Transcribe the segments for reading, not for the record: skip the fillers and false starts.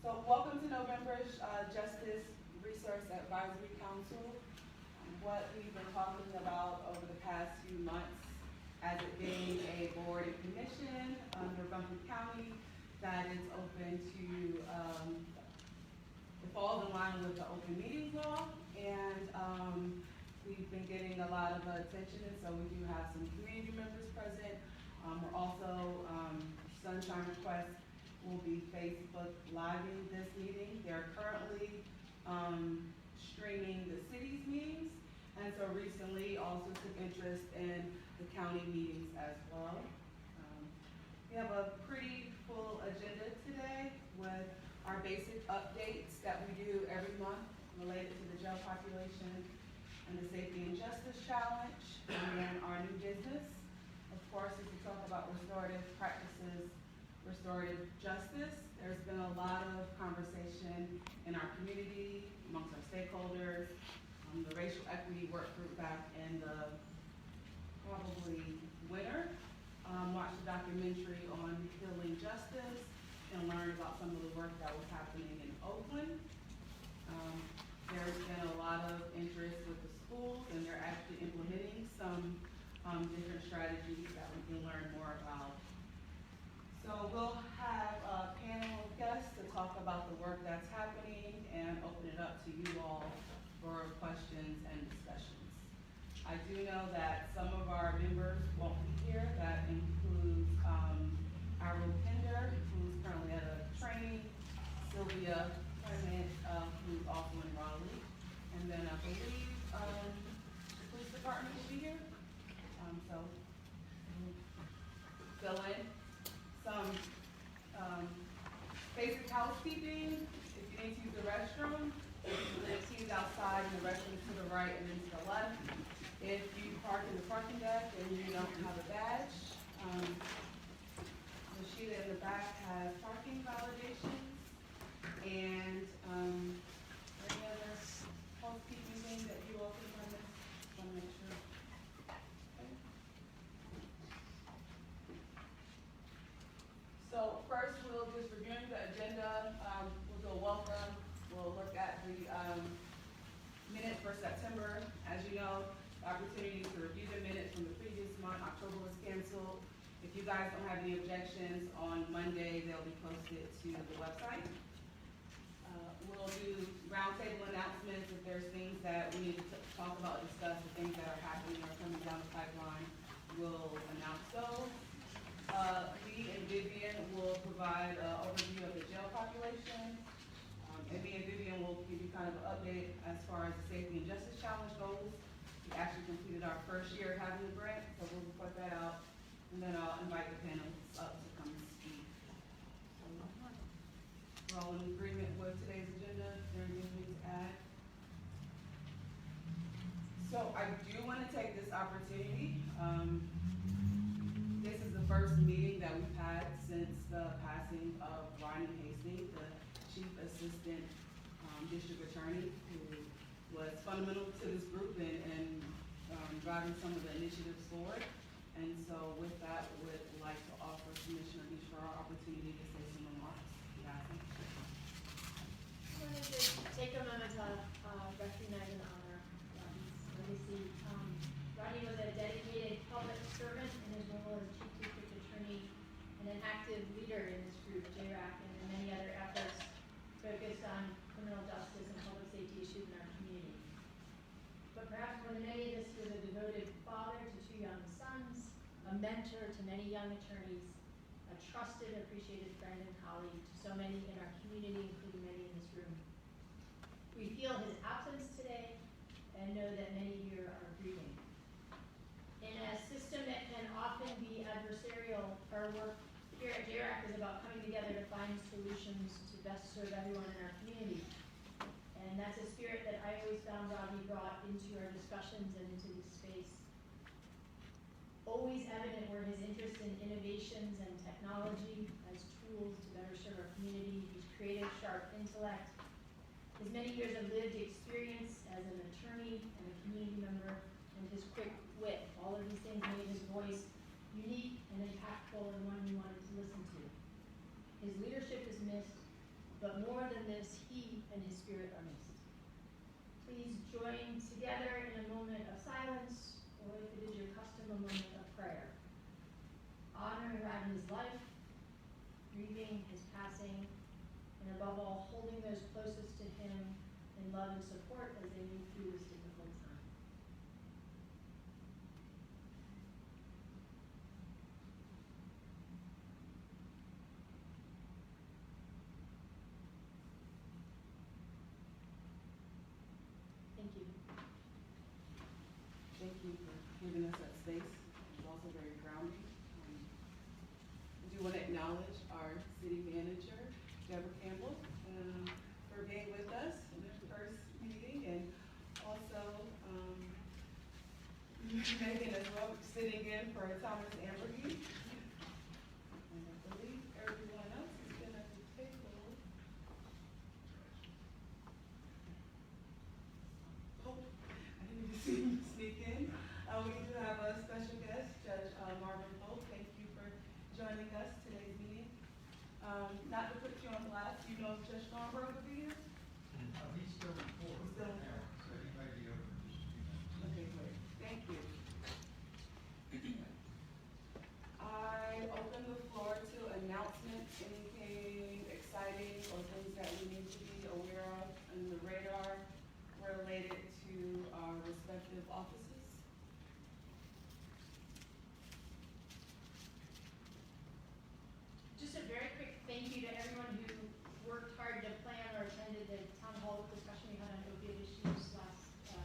So welcome to November's Justice Resource Advisory Council. What we've been talking about over the past few months as it being a board and commission under Buncombe County that is open to, it falls in line with the open meetings law, and we've been getting a lot of attention, and so we do have some community members present. We're also, Sunshine Request will be Facebook Living this meeting. They're currently streaming the city's meetings, and so recently also took interest in the county meetings as well. We have a pretty full agenda today with our basic updates that we do every month related to the jail population and the Safety and Justice Challenge, and then our new business, of course, is to talk about restorative practices, restorative justice. There's been a lot of conversation in our community, amongst our stakeholders, the racial equity work group back in the probably winter, watched a documentary on healing justice and learned about some of the work that was happening in Oakland. There's been a lot of interest with the schools, and they're actually implementing some different strategies that we can learn more about. So we'll have a panel of guests to talk about the work that's happening and open it up to you all for questions and discussions. I do know that some of our members won't be here. That includes our Pender, who's currently at a training, Sylvia Clement, who's also in Raleigh, and then I believe the police department will be here. So we'll fill in some basic housekeeping. If you need to use the restroom, the keys outside and the restroom to the right and then to the left. If you park in the parking deck and you don't have a badge, the sheet in the back has parking validations and any other housekeeping thing that you all think on this. Just want to make sure. Okay. So first, we'll just review the agenda. We'll do a welcome. We'll look at the minutes for September. As you know, the opportunity to review the minutes from the previous month. October was canceled. If you guys don't have any objections, on Monday they'll be posted to the website. We'll do roundtable announcements. If there's things that we need to talk about, discuss, the things that are happening or coming down the pipeline, we'll announce those. Lee and Vivian will provide an overview of the jail population. And me and Vivian will give you kind of an update as far as the Safety and Justice Challenge goes. We actually completed our first year of having the grant, so we'll report that out. And then I'll invite the panelists up to come and speak. We're all in agreement with today's agenda. Is there anything to add? So I do want to take this opportunity. This is the first meeting that we've had since the passing of Ronnie Hastings, the Chief Assistant District Attorney, who was fundamental to this group and driving some of the initiatives forward. And so with that, we would like to offer Commissioner Beach for our opportunity to say some remarks. Yeah, I wanted to take a moment to recognize and honor Rodney's legacy. Rodney was a dedicated public servant in his role as Chief District Attorney and an active leader in this group, JRAC, and in many other efforts focused on criminal justice and public safety issues in our community. But perhaps more than any of this, he was a devoted father to 2 young sons, a mentor to many young attorneys, a trusted, appreciated friend and colleague to so many in our community, including many in this room. We feel his absence today and know that many here are grieving. In a system that can often be adversarial, our work here at JRAC is about coming together to find solutions to best serve everyone in our community. And that's a spirit that I always found Rodney brought into our discussions and into this space. Always evident were his interest in innovations and technology as tools to better serve our community, his creative, sharp intellect, his many years of lived experience as an attorney and a community member, and his quick wit. All of these things made his voice unique and impactful and one we wanted to listen to. His leadership is missed, but more than this, he and his spirit are missed. Please join together in a moment of silence, or if it is your custom, a moment of prayer. Honoring Rodney's life, grieving his passing, and above all, holding those closest to him in love and support as they move through this difficult time. Thank you. Thank you for giving us that space. It's also very grounding. I do want to acknowledge our city manager, Deborah Campbell, for being with us in the first meeting, and also Megan as well, sitting in for Thomas Ambergy. And I believe everyone else has been at the table. Oh, I didn't even see him sneak in. We do have a special guest, Judge Marvin Pope. Thank you for joining us today's meeting. Not to put you on blast, you know Judge Marvin will be here? He's still recording. Still. So he may be over in just a few minutes. Okay, great. Thank you. I open the floor to announcements, anything exciting or things that we need to be aware of on the radar related to our respective offices. Just a very quick thank you to everyone who worked hard to plan or attended the town hall discussion we had on opiate issues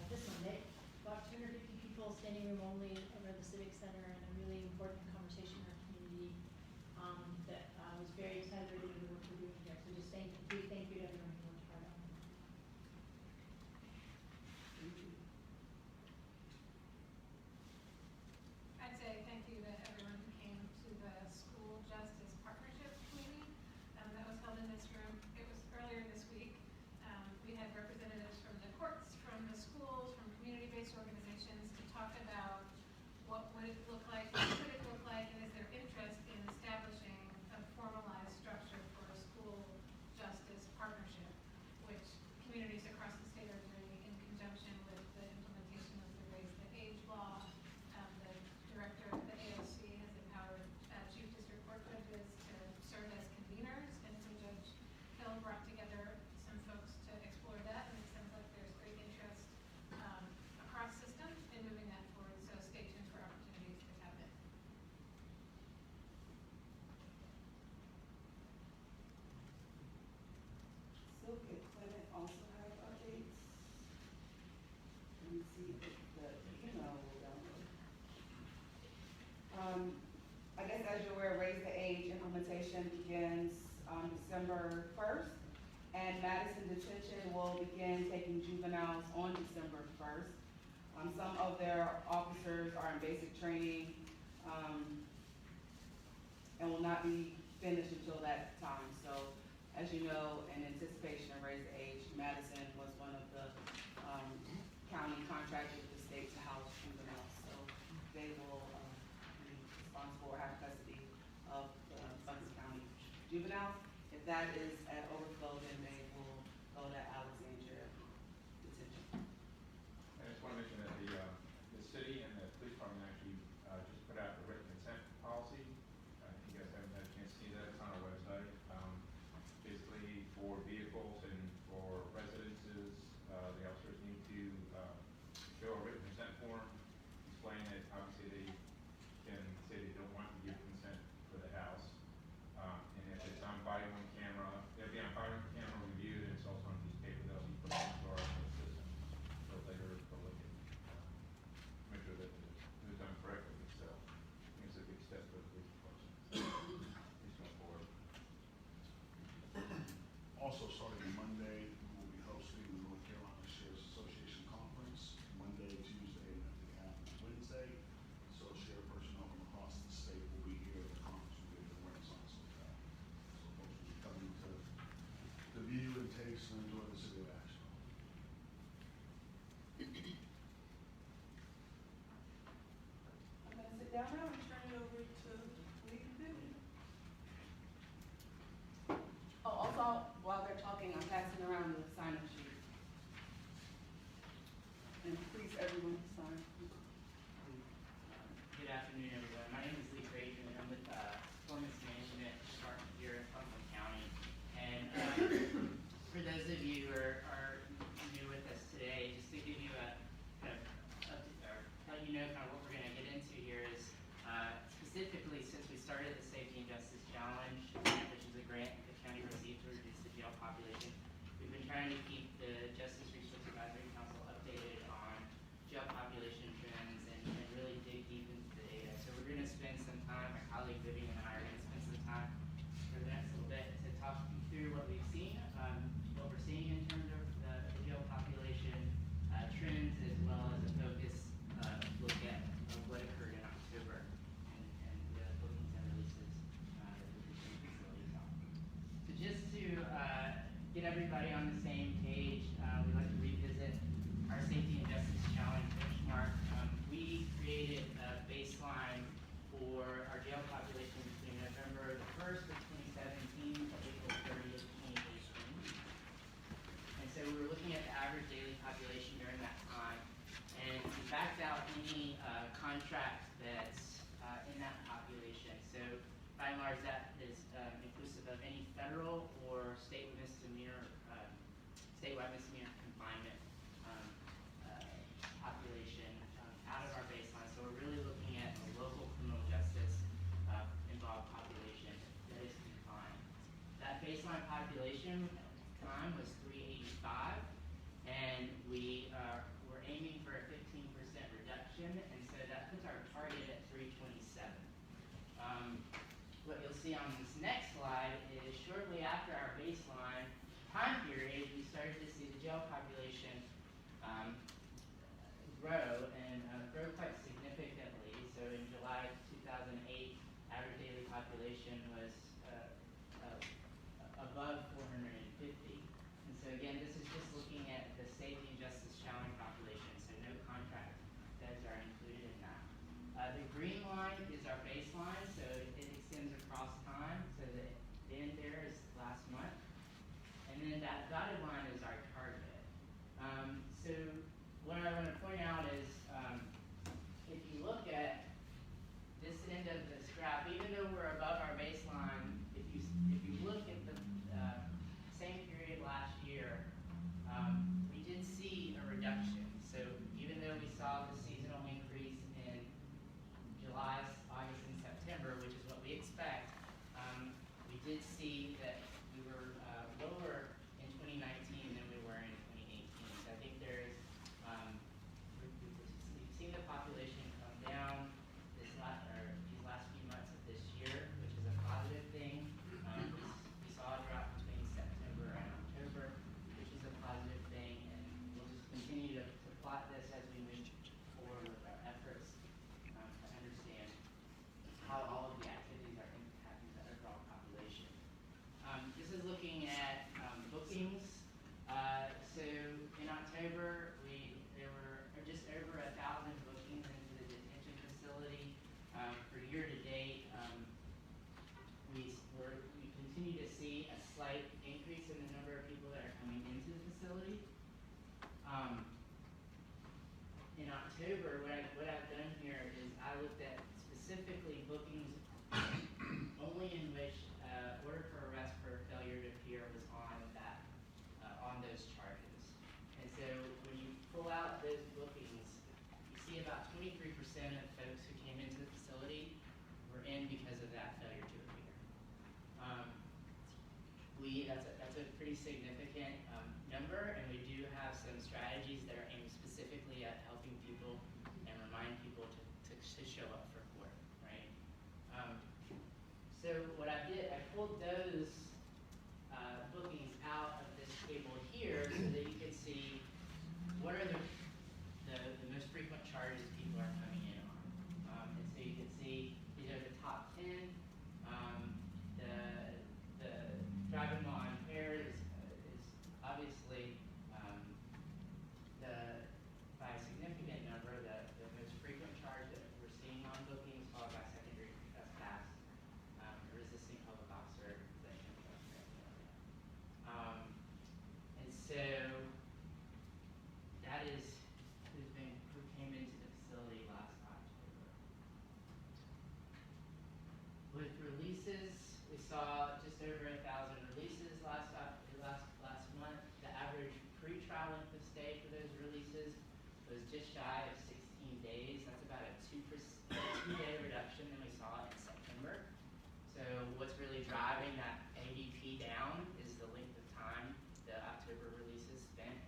this Monday. About 250 people, standing room only, over at the Civic Center, and a really important conversation in our community that was very excited to do the work we're doing here. So just thank you to everyone who worked hard on it. Thank you. I'd say thank you to everyone who came to the School Justice Partnership meeting that was held in this room. It was earlier this week. We had representatives from the courts, from the schools, from community-based organizations to talk about what would it look like, what could it look like, and is there interest in establishing a formalized structure for a school justice partnership, which communities across the state are doing in conjunction with the implementation of the Raise the Age law. The director of the AOC has empowered chief district court judges to serve as conveners, and so Judge Hill brought together some folks to explore that, and it sounds like there's great interest across systems in moving that forward, so stay tuned for opportunities to tap in. Silk and Clement also have updates. Let me see if the email will download. I guess as you're aware, Raise the Age implementation begins December 1st, and Madison Detention will begin taking juveniles on December 1st. Some of their officers are in basic training and will not be finished until that time. So, as you know, in anticipation of Raise the Age, Madison was one of the county contracted with the state to house juveniles. So they will be responsible or have custody of the Buncombe County juveniles. If that is at overflow, then they will go to Alexandria Detention. I just want to mention that the city and the police department actually just put out the written consent policy. I think you guys haven't had a chance to see that. It's on our website. Basically, for vehicles and for residences, the officers need to show a written consent form, explain that obviously they can say they don't want to give consent for the house. And if it's on body-worn camera, it'll be on population during that time, and we backed out any contract that's in that population. So by and large, that is inclusive of any federal or statewide misdemeanor confinement population out of our baseline. So we're really looking at a local criminal justice involved population that is confined. That baseline population at the time was 385, and we're aiming for a 15% reduction, and so that puts our target at 327. What you'll see on this next slide is shortly after our baseline time period, we started to see the jail population grow and grow quite significantly. So in July 2008, average daily population was above 450. And so again, this is just looking at the safety and justice challenge population, so no contract beds are included in that. The green line is our baseline, so it extends across time. So the end there is last month. And then that dotted line is our target. So what I want to point out is if you look at this end of this graph, even though we're above our baseline, if you look at the same period last year, we did see a reduction. So even though we saw the seasonal increase in July, August, and September, which is what we expect, we did see that we were lower in 2019 than we were in 2018. So I think there is, we've seen the population come down these last few months of this year, which is a positive thing. We saw a drop between September and October, which is a positive thing, and we'll just continue to plot this as we move forward with our efforts to understand how all of the activities are impacting the overall population. This is looking at bookings. So in October, there were just over 1,000 bookings into the detention facility. For year to date, we continue to see a slight increase in the number of people that are coming into the facility. In October, what I've done here is I looked at specifically bookings only in which order for arrest for failure to appear was on those charges. And so when you pull out those bookings, you see about 23% of folks who came into the facility were in because of that failure to appear. That's a pretty significant number, and we do have some strategies that are aimed specifically at helping people and remind people to show up for court, right? So what I did, I pulled those bookings out of this table here so that you could see what are the most frequent charges people are coming in on. And so you can see these are the top 10. The driving while impaired is obviously by a significant number the most frequent charge that we're seeing on bookings, followed by secondary trespass, resisting public officer, possession of drugs, paraphernalia. And so that is who came into the facility last October. With releases, we saw just over 1,000 releases last month. The average pre-trial length of stay for those releases was just shy of 16 days. That's about a 2-day reduction than we saw in September. So what's really driving that ADP down is the length of time the October releases spent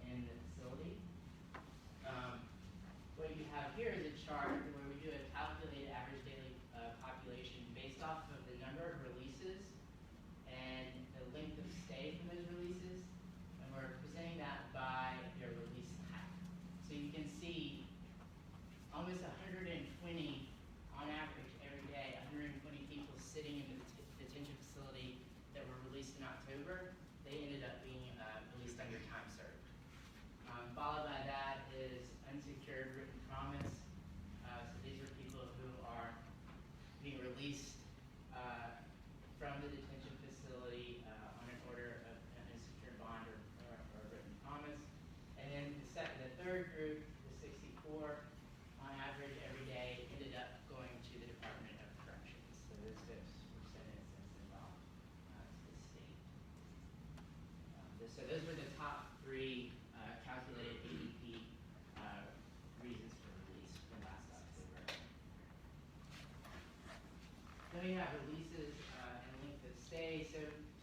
in the facility. What you have here is a chart where we do a calculated average daily population based off of the number of releases and the length of stay for those releases, and we're presenting that by their release type. So you can see almost 120 on average every day, 120 people sitting in the detention facility that were released in October, they ended up being released under time served. Followed by that is unsecured written promise. So these are people who are being released from the detention facility on an order of an unsecured bond or written promise. And then So those were the top 3 calculated ADP reasons for release from last October. Then we have releases and length of stay. So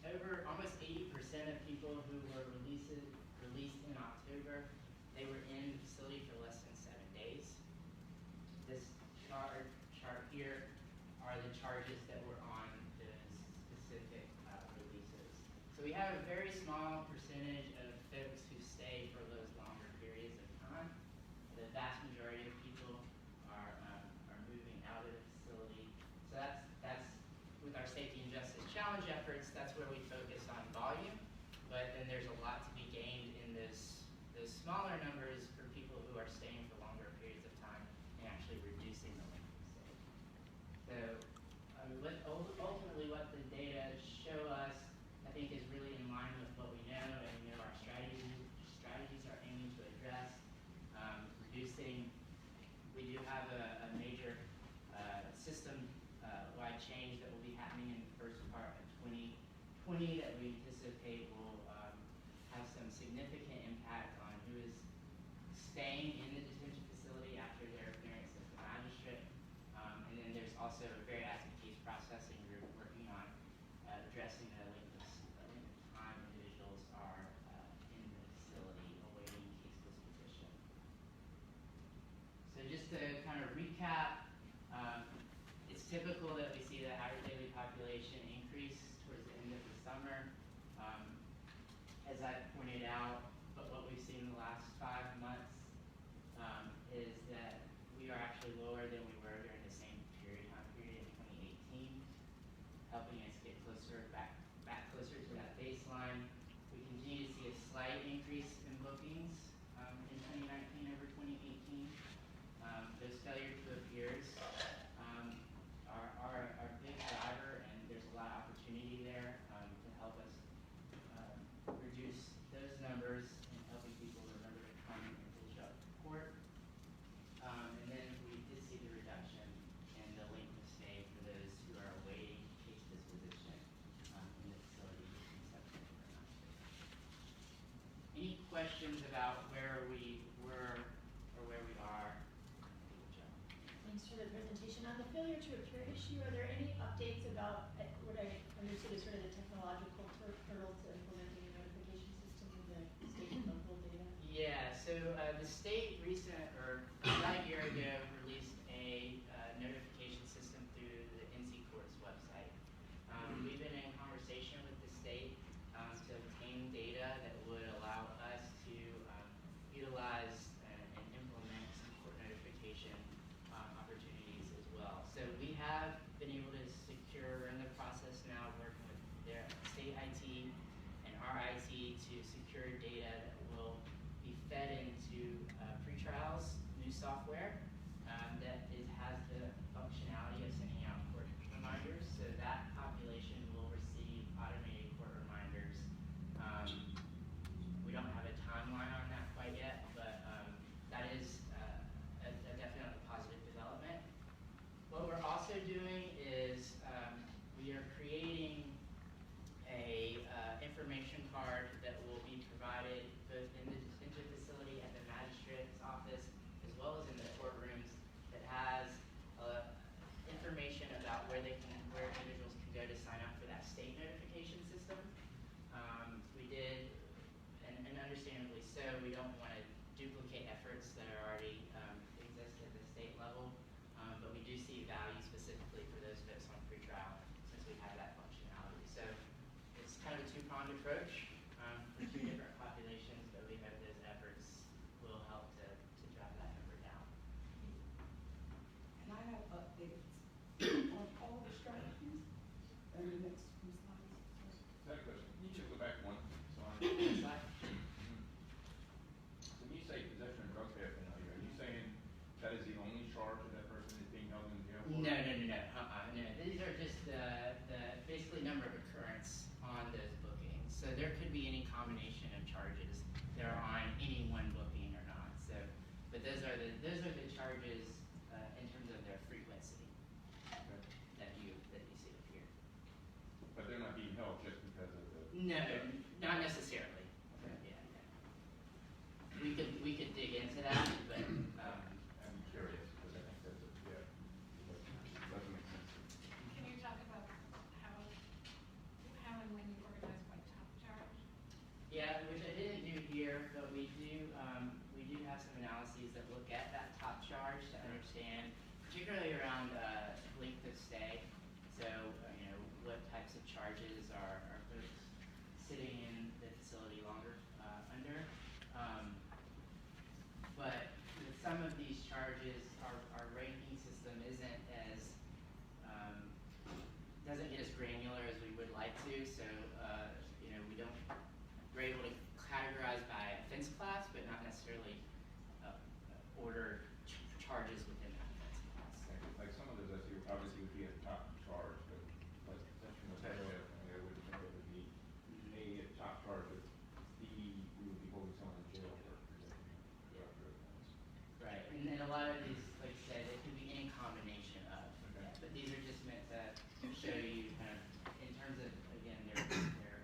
over almost 80% of people who were released in October, they were in the facility for less than 7 days. This chart here are the charges that were on those specific releases. So we have a very small percentage of folks who stay for those longer periods of time. The vast majority of people are moving out of the facility. So that's with our safety and justice challenge efforts, that's where we focus on volume. But then there's a lot to be gained in those smaller numbers for people who are staying for longer periods of time and actually reducing the length of stay. So ultimately what the data show us, I think, is really in line with what we know, and we know our strategies are aiming to address. Reducing, we do have a major system-wide change that will be happening in the first part of 2020 that we anticipate will have some significant impact on who is staying in the detention facility after their appearance as the magistrate. And then there's also a very active case processing group working on addressing the length of time individuals are in the facility awaiting case disposition. So just to kind of recap, it's typical that we see the average daily population increase towards the end of the summer. As I pointed out, but what we've seen in the last 5 months is that we are actually lower than we were during the same time period in 2018, helping us get back closer to that baseline. We continue to see a slight increase in bookings in 2019 over 2018. Those failure to appears are a big driver, and there's a lot of opportunity there to help us reduce those numbers and helping people remember to come and to show up to court. And then we did see the reduction in the length of stay for those who are awaiting case disposition in the facility between September and October. Any questions about where we were or where we are? Thanks for the presentation. On the failure to appear issue, are there any updates about what I understood as sort of the technological hurdles to implementing a notification system in the state and local data? Yeah, so the state about a year ago released a notification system through the NC Court's website. We've been in conversation with the state to obtain data that would allow us to utilize and implement some court notification opportunities as well. So we have been able to secure, we're in the process now working with their state IT and our IT to secure data that will be fed into pretrials, new software that has the functionality of sending out court reminders. So that population will receive automated court reminders. We don't have a timeline on that quite yet, but that is a definitely positive development. What we're also doing is we are creating a information card that will be provided both in the detention facility at the magistrate's office as well as in the courtrooms that has information about where individuals can go to sign up for that state notification system. We did, and understandably so, we don't want to duplicate efforts that are already exist at the state level, but we do see value specifically for those folks on pretrial since we have that functionality. So it's kind of a two-pronged approach for 2 different populations, but we hope those efforts will help to drive that number down. And I have updates on all the strategies in the next few slides. I have a question. Can you just go back one slide? Next slide. When you say possession of drug paraphernalia, are you saying that is the only charge that that person is being held in jail for? No. No. These are just the basically number of occurrence on those bookings. So there could be any combination of charges that are on any one booking or not. So, but those are the charges in terms of their frequency that you see up here. But they're not being held just because of the... No, not necessarily. particularly around length of stay. So, what types of charges are folks sitting in the facility longer under? But with some of these charges, our ranking system isn't as doesn't get as granular as we would like to. So, we're able to categorize by offense class, but not necessarily order charges within that offense class. Like some of those, I see, obviously would be a top charge, but like section of area, I wouldn't think it would be a top charge, but we would be holding someone in jail for possession of drug offense. Right, and then a lot of these, like I said, it can be any combination of. Okay. But these are just meant to show you kind of, in terms of, again, their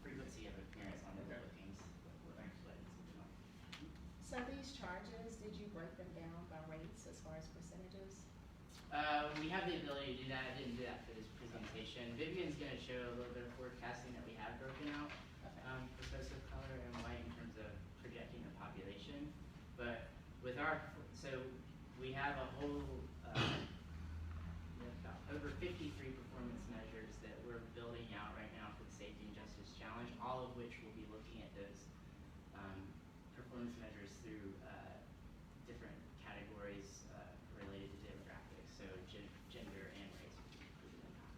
frequency of appearance on the Okay. bookings. Thanks. So these charges, did you break them down by rates as far as percentages? We have the ability to do that. I didn't do that for this presentation. Vivian's going to show a little bit of forecasting that we have broken out Okay. for folks of color and white in terms of projecting the population. But with so we have a whole, we have about over 53 performance measures that we're building out right now for the Safety and Justice Challenge, all of which will be looking at those performance measures through different categories related to demographics, so gender and race will be included in that.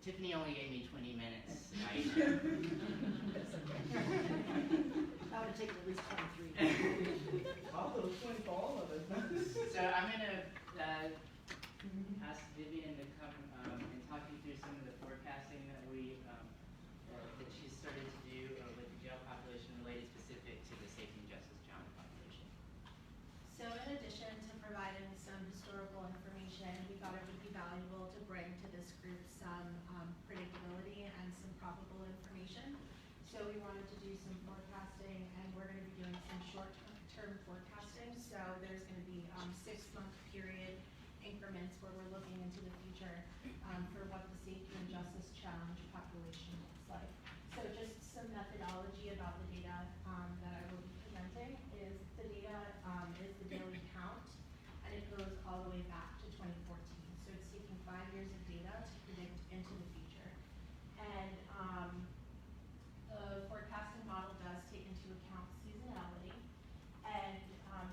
Tiffany only gave me 20 minutes. That's okay. I would take at least 23. I'll put a 20 for all of us. So I'm gonna ask Vivian to come and talk you through some of the forecasting that that she's started to do with the jail population related specific to the Safety and Justice Challenge population. So in addition to providing some historical information, we thought it would be valuable to bring to this group some predictability and some probable information. So we wanted to do some forecasting, and we're going to be doing some short-term forecasting. So there's going to be 6-month period increments where we're looking into the future for what the Safety and Justice Challenge population looks like. So just some methodology about the data that I will be presenting is the data is the daily count, and it goes all the way back to 2014. So it's taking 5 years of data to predict into the future. And the forecasting model does take into account seasonality. And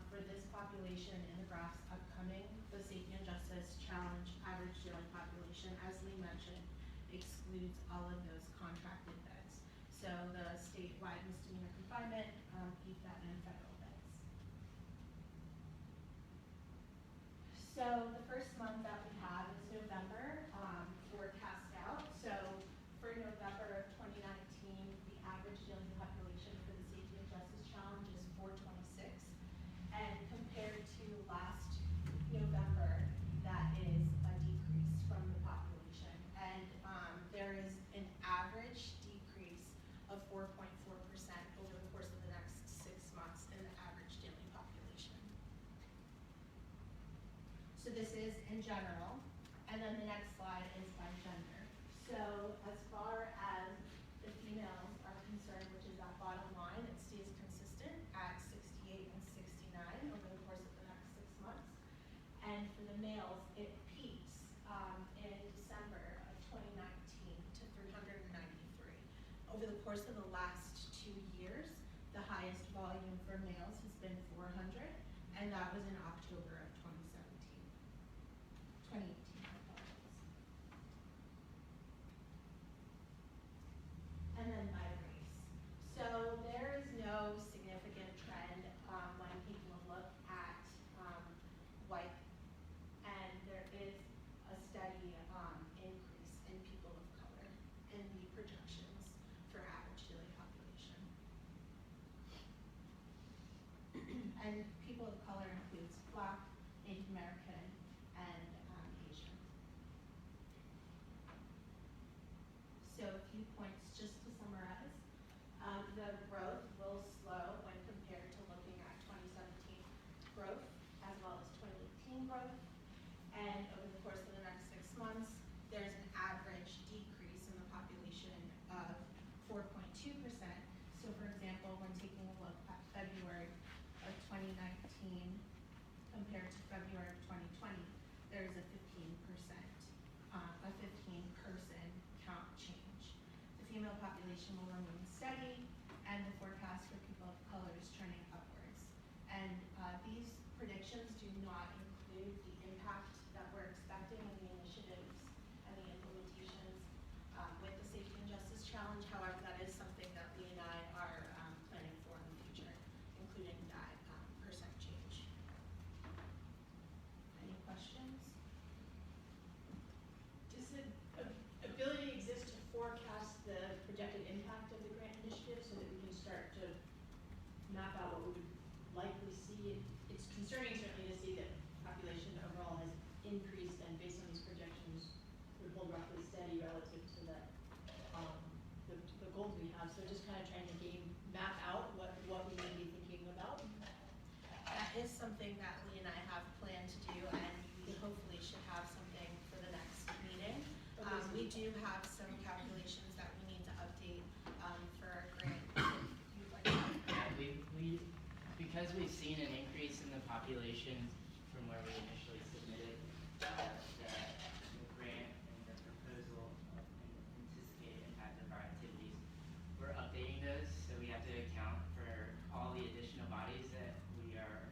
for this population in the graphs upcoming, the Safety and Justice Challenge average daily population, as Lee mentioned, excludes all of those contracted beds. So the statewide misdemeanor confinement, EFET, and federal beds. So the first month that we have is November, forecast out. So for November of 2019, the average daily population for the Safety and Justice Challenge is 426. And compared to last November, that is a decrease from the population. And there is an average decrease of 4.4% over the course of the next 6 months in the average daily population. So this is in general, and then the next slide is by gender. So as far as the females are concerned, which is that bottom line, it stays consistent at 68 and 69 over the course of the next 6 months. And for the males, it peaks in December of 2019 to 393. Over the course of the last 2 years, the highest volume for males has been 400, and that was in October of 2018, I apologize. And then by race. So there is no significant trend when people look at white, and there is a steady increase in people of color in the projections for average daily population. And people of color includes Black, Native American, and Asian. So a few points just to summarize. The growth will slow when compared to looking at 2017 growth as well as 2018 growth. And over the course of the next 6 months, there's an average decrease in the population of 4.2%. So for example, when taking a look at February of of 2019 compared to February of 2020, there is a 15-person count change. The female population will remain steady, and the forecast for people of color is trending upwards. And these predictions do not include the impact that we're expecting in the initiatives and the implementations with the Safety and Justice Challenge. However, that is something that Lee and I are planning for in the future, including that percent change. Any questions? Does the ability exist to forecast the projected impact of the grant initiative so that we can start to map out what we would likely see? It's concerning certainly to see that population overall has increased and based on these projections would hold roughly steady relative to the goals we have. So just kind of trying to map out what we may be thinking about. That is something that Lee and I have planned to do, and we hopefully should have something for the next meeting. We do have some calculations that we need to update for our grant. If you'd like to. Yeah, because we've seen an increase in the population from where we initially submitted the grant and the proposal and anticipated impact of our activities, we're updating those, so we have to account for all the additional bodies that we are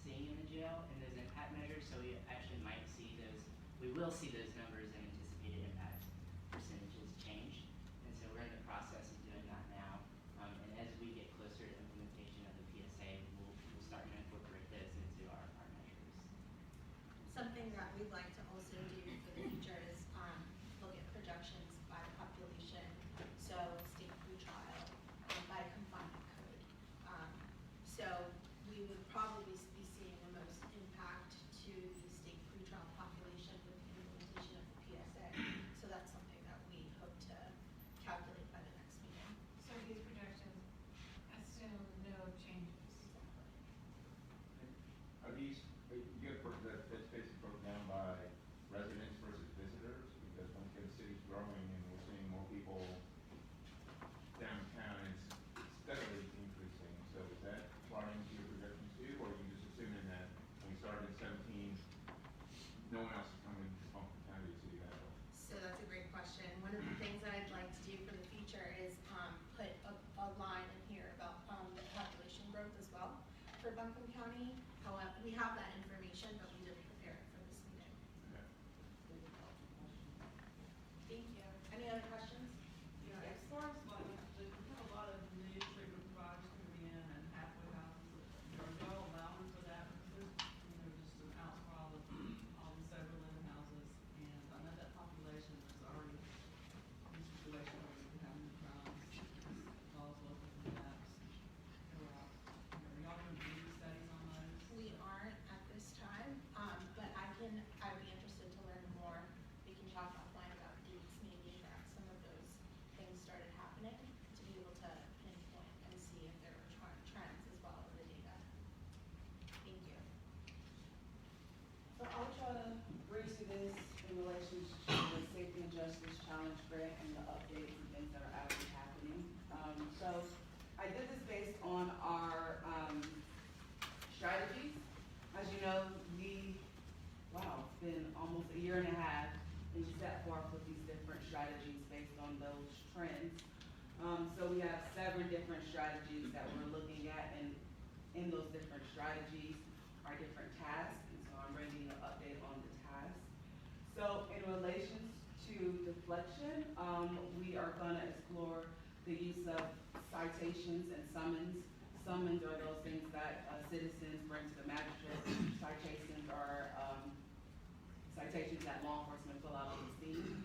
seeing in the jail and those impact measures. So we actually might see those, we will see those numbers and anticipated impact percentages change. And so we're in the process of doing that now. And as we get closer to implementation of the PSA, we'll start to incorporate those into our measures. Something that we'd like to also do for the future is look at projections by population, so state pretrial, by confinement code. So we would probably be seeing the most impact to the state pretrial population with the implementation of the PSA. So that's something that we hope to calculate by the next meeting. So these projections assume no changes. Are these, you have that's basically broken down by residents versus visitors? Because Buncombe City's growing and we're seeing more people downtown and it's steadily increasing. So is that brought into your projections too, or are you just assuming that when we started in 17, no one else is coming to Buncombe County to see that? So that's a great question. One of the things that I'd like to do for the future is put a line in here about the population growth as well for Buncombe County. However, we have that information, but we didn't prepare it for this meeting. Okay. Thank you. Any other questions? Yeah, as far as like, we have a lot of new treatment providers coming in and halfway houses, are y'all allowing for that? Because there's, just an outcry of all these overland houses, and I know that population is already in a situation where we have new crimes, laws looking for gaps. Are y'all doing any studies on those? We aren't at this time, but I'd be interested to learn more. We can talk offline about dates maybe that some of those things started happening to be able to pinpoint and see if there were trends as well in the data. Thank you. So I'll try to bridge to this in relation to the Safety and Justice Challenge grant and the updates and things that are actually happening. So I did this based on our strategies. As you know, it's been almost a year and a half, and we set forth with these different strategies based on those trends. So we have 7 different strategies that we're looking at, and in those different strategies are different tasks, and so I'm bringing an update on the tasks. So in relation to deflection, we are gonna explore the use of citations and summons. Summons are those things that citizens bring to the magistrate. Citations are citations that law enforcement fill out on the scene.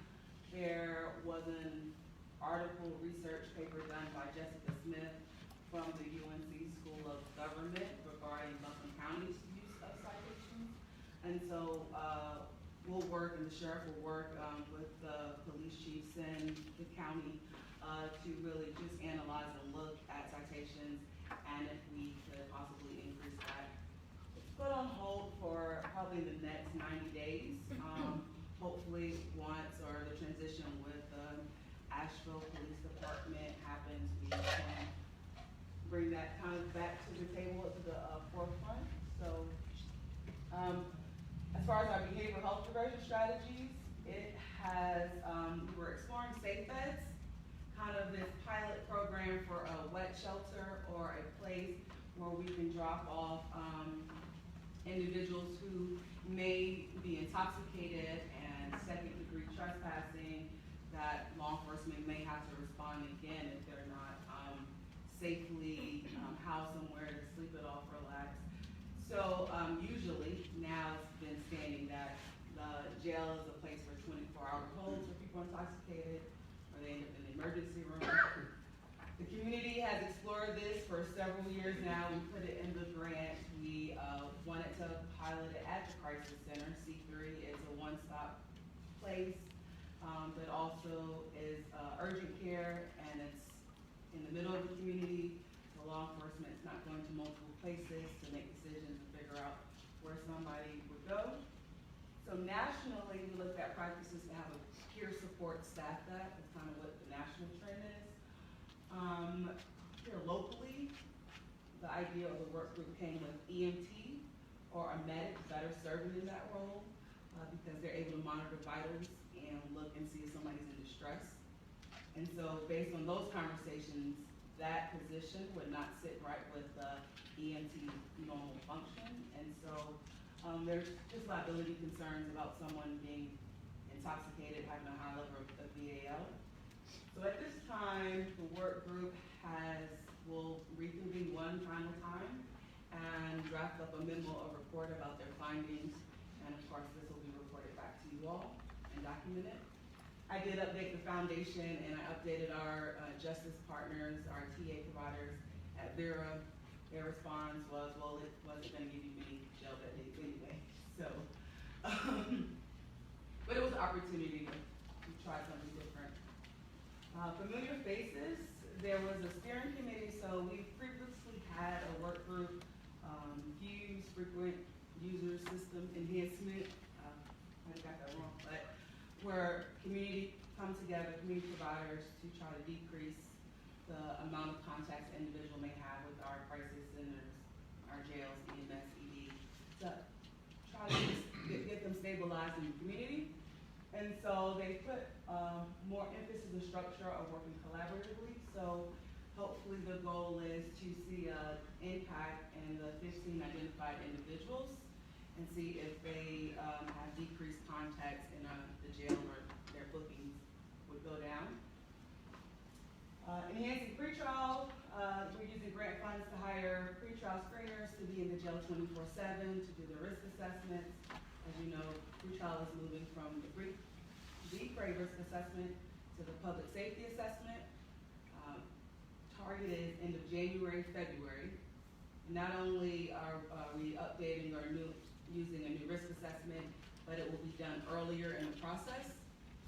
There was an article research paper done by Jessica Smith from the UNC School of Government regarding Buncombe County's use of citations. And so we'll work, and the sheriff will work with the police chiefs and the county to really just analyze and look at citations, and if we could possibly increase that. It's put on hold for probably the next 90 days. Hopefully once, or the transition with the Asheville Police Department happens, we can bring that that kind of back to the table, to the forefront. So, as far as our behavioral health diversion strategies, it has, we're exploring safe beds, kind of this pilot program for a wet shelter or a place where we can drop off individuals who may be intoxicated and second-degree trespassing, that law enforcement may have to respond again if they're not safely housed somewhere to sleep it off, relax. So usually now it's been standing that the jail is a place for 24-hour holds for people intoxicated, or they end up in the emergency room. The community has explored this for several years now. We put it in the grant. We wanted to pilot it at the crisis center. C3 is a one-stop place, but also is urgent care, and it's in the middle of the community. So law enforcement is not going to multiple places to make decisions and figure out where somebody would go. So nationally, we looked at practices to have a peer support staff. That's kind of what the national trend is. Here locally, the idea of the work group came with EMT or a medic better serving in that role because they're able to monitor vitals and look and see if somebody's in distress. And so based on those conversations, that position would not sit right with the EMT normal function. And so there's just liability concerns about someone being intoxicated, having a high level of VAL. So at this time, the work group will reconvene one final time and draft up a memo or report about their findings. And of course, this will be reported back to you all and documented. I did update the foundation, and I updated our justice partners, our TA providers at Vera. Their response was, well, it wasn't gonna give you many jail bed days anyway. So, but it was an opportunity to try something different. Familiar faces, there was a steering committee, so we previously had a work group, use frequent user system enhancement, I got that wrong, but where community come together, community providers to try to decrease the amount of contacts an individual may have with our crisis centers, our jails, EMS, ED, to try to get them stabilized in the community. And so they put more emphasis and structure of working collaboratively. So hopefully the goal is to see an impact in the 15 identified individuals and see if they have decreased contacts in the jail where their bookings would go down. Enhancing pretrial, we're using grant funds to hire pretrial screeners to be in the jail 24/7 to do the risk assessments. As you know, pretrial is moving from the pre risk assessment to the public safety assessment. Targeted end of January, February. Not only are we updating or using a new risk assessment, but it will be done earlier in the process.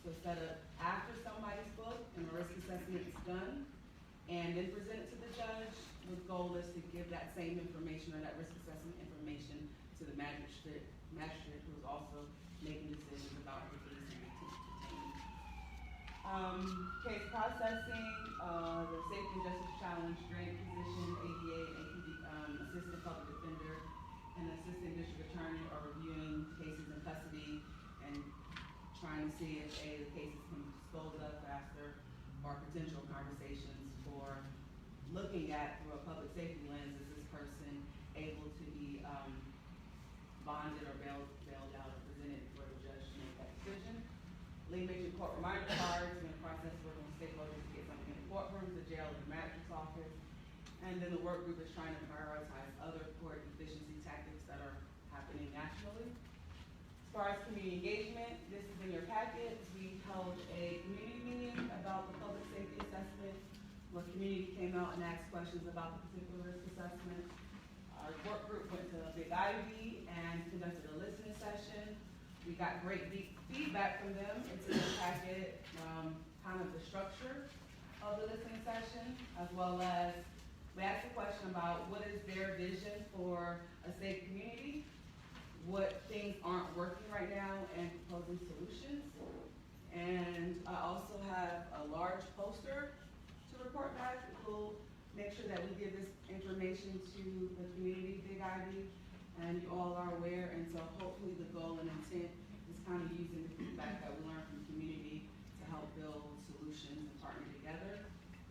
So instead of after somebody's booked and a risk assessment is done, and then present it to the judge, the goal is to give that same information or that risk assessment information to the magistrate who is also making decisions about the case and detaining. Case processing, the Safety and Justice Challenge grant position, ADA, APD, Assistant Public Defender, and Assistant District Attorney are reviewing cases in custody and trying to see if the cases can be disposed of faster, or potential conversations for looking at through a public safety lens, is this person able to be bonded or bailed out or presented before the judge to make that decision. Limited court reminder cards, in the process working with stakeholders to get something in the courtroom, the jail, the magistrate's office. And then the work group is trying to prioritize other court efficiency tactics that are happening nationally. As far as community engagement, this is in your packet. We held a community meeting about the public safety assessment, where community came out and asked questions about the particular risk assessment. Our work group went to Big Ivy and conducted a listening session. We got great feedback from them. It's in the packet, kind of the structure of the listening session, as well as we asked a question about what is their vision for a safe community, what things aren't working right now, and proposing solutions. And I also have a large poster to report back. It will make sure that we give this information to the community, Big Ivy, and you all are aware, and so hopefully the goal and intent is kind of using the feedback that we learn from the community to help build solutions and partner together.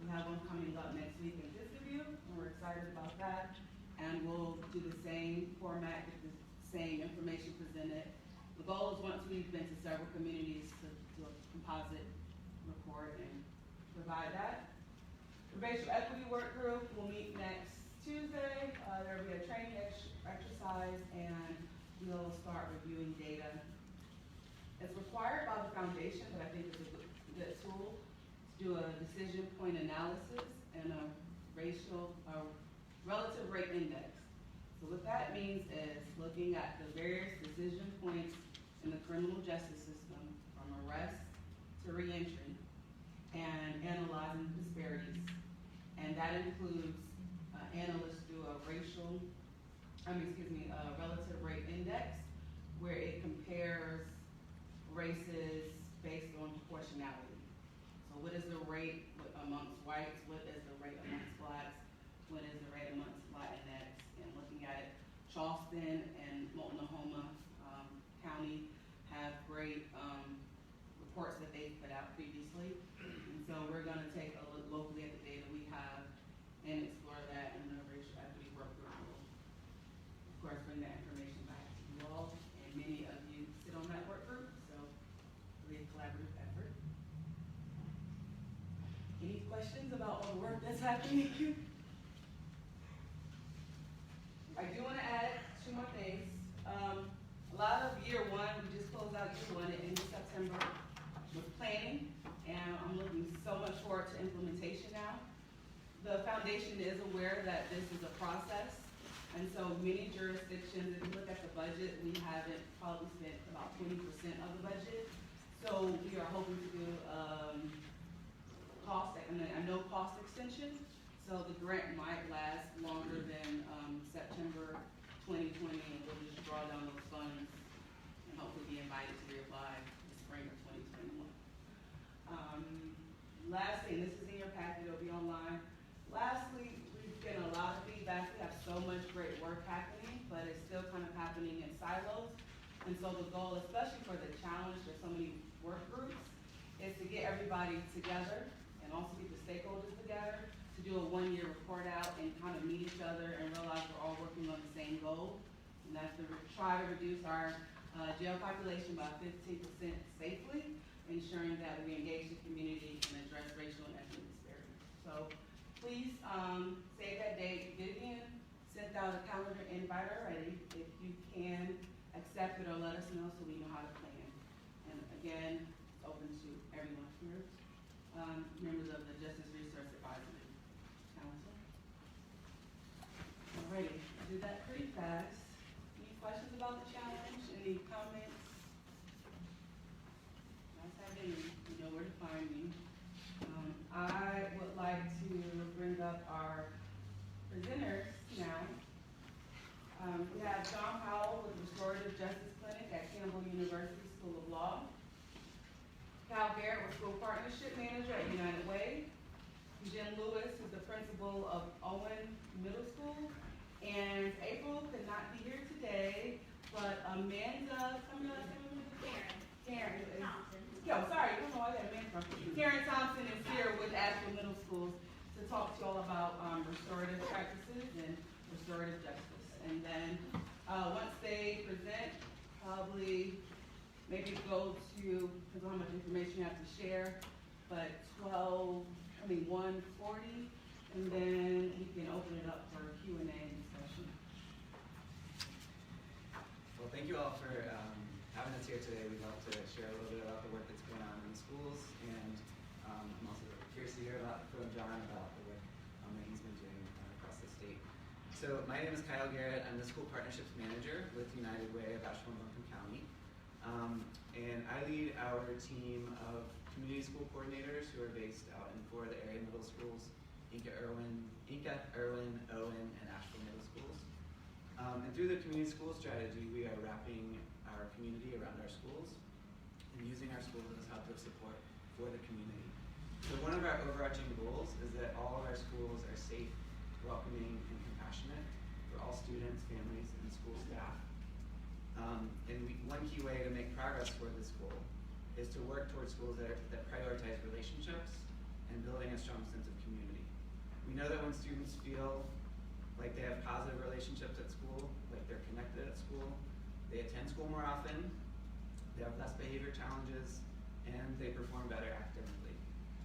We have one coming up next week in View, and we're excited about that. And we'll do the same format, get the same information presented. The goal is once we've been to several communities to do a composite report and provide that. The racial equity work group will meet next Tuesday. There'll be a training exercise, and we'll start reviewing data. It's required by the foundation, but I think it's a good tool to do a decision point analysis and a relative rate index. So what that means is looking at the various decision points in the criminal justice system, from arrest to reentry, and analyzing disparities. And that includes analysts do a relative rate index, where it compares races based on proportionality. So what is the rate amongst whites? What is the rate amongst blacks? What is the rate amongst Latinx? And looking at it, Charleston and Multnomah County have great reports that they've put out previously. And so we're gonna take a look locally at the data we have and explore that, and the racial equity work group will, of course, bring that information back to you all. And many of you sit on that work group, so really a collaborative effort. Any questions about all the work that's happening? I do want to add two more things. A lot of year one, we just closed out year one at the end of September with planning, and I'm looking so much forward to implementation now. The foundation is aware that this is a process, and so many jurisdictions, if you look at the budget, we haven't probably spent about 20% of the budget. So we are hoping to do a no cost extension. So the grant might last longer than September 2020, and we'll just draw down those funds and hopefully be invited to reapply the spring of 2021. Last thing, this is in your packet, it'll be online. Lastly, we've getting a lot of feedback. We have so much great work happening, but it's still kind of happening in silos. And so the goal, especially for the challenge, there's so many work groups, is to get everybody together and also get the stakeholders together to do a one-year report out and kind of meet each other and realize we're all working on the same goal. And that's to try to reduce our jail population by 15% safely, ensuring that we engage the community and address racial and ethnic disparities. So please save that date. Vivian sent out a calendar invite already. If you can accept it or let us know so we know how to plan. And again, it's open to everyone here. Members of the Justice Resource Advisory Council. Alrighty, I did that pretty fast. Any questions about the challenge? Any comments? Nice having you. You know where to find me. I would like to bring up our presenters now. We have John Powell with the Restorative Justice Clinic at Campbell University School of Law. Cal Garrett was School Partnership Manager at United Way. Jen Lewis is the principal of Owen Middle School. And April could not be here today, but Amanda, Karen Thompson. Yo, sorry, I don't know where that Amanda from. Karen Thompson is here with Asheville Middle Schools to talk to you all about restorative practices and restorative justice. And then once they present, probably maybe go to, because how much information you have to share, but 1:40, and then we can open it up for Q&A discussion. Well, thank you all for having us here today. We'd love to share a little bit about the work that's going on in the schools, and I'm also curious to hear from John about the work that he's been doing across the state. So my name is Kyle Garrett. I'm the School Partnerships Manager with United Way of Asheville and Buncombe County. And I lead our team of community school coordinators who are based out in 4 of the area middle schools, Inca, Irwin, Owen, and Asheville Middle Schools. And through the community school strategy, we are wrapping our community around our schools and using our schools as hubs of support for the community. So one of our overarching goals is that all of our schools are safe welcoming, and compassionate for all students, families, and school staff. One key way to make progress toward this goal is to work towards schools that prioritize relationships and building a strong sense of community. We know that when students feel like they have positive relationships at school, like they're connected at school, they attend school more often, they have less behavior challenges, and they perform better academically.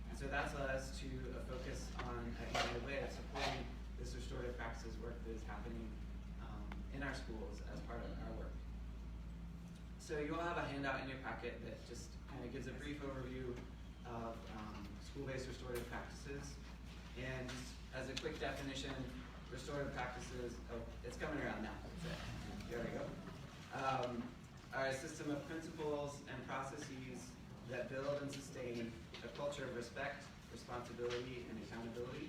And so that's led us to focus on a way of supporting this restorative practices work that is happening in our schools as part of our work. So you all have a handout in your packet that just kind of gives a brief overview of school-based restorative practices. And as a quick definition, restorative practices, it's coming around now, that's it. There we go. Are a system of principles and processes that build and sustain a culture of respect, responsibility, and accountability.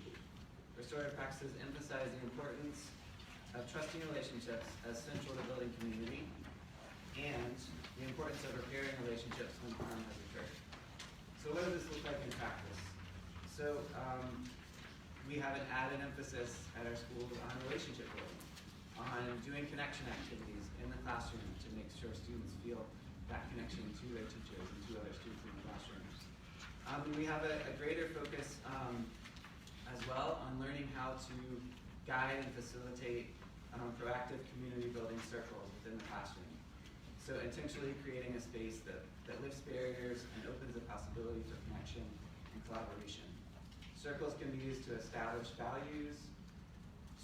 Restorative practices emphasize the importance of trusting relationships as central to building community, and the importance of repairing relationships when harm has occurred. So what does this look like in practice? So we have an added emphasis at our schools on relationship building, on doing connection activities in the classroom to make sure students feel that connection to their teachers and to other students in the classroom. We have a greater focus as well on learning how to guide and facilitate proactive community building circles within the classroom. So intentionally creating a space that lifts barriers and opens the possibility for connection and collaboration. Circles can be used to establish values,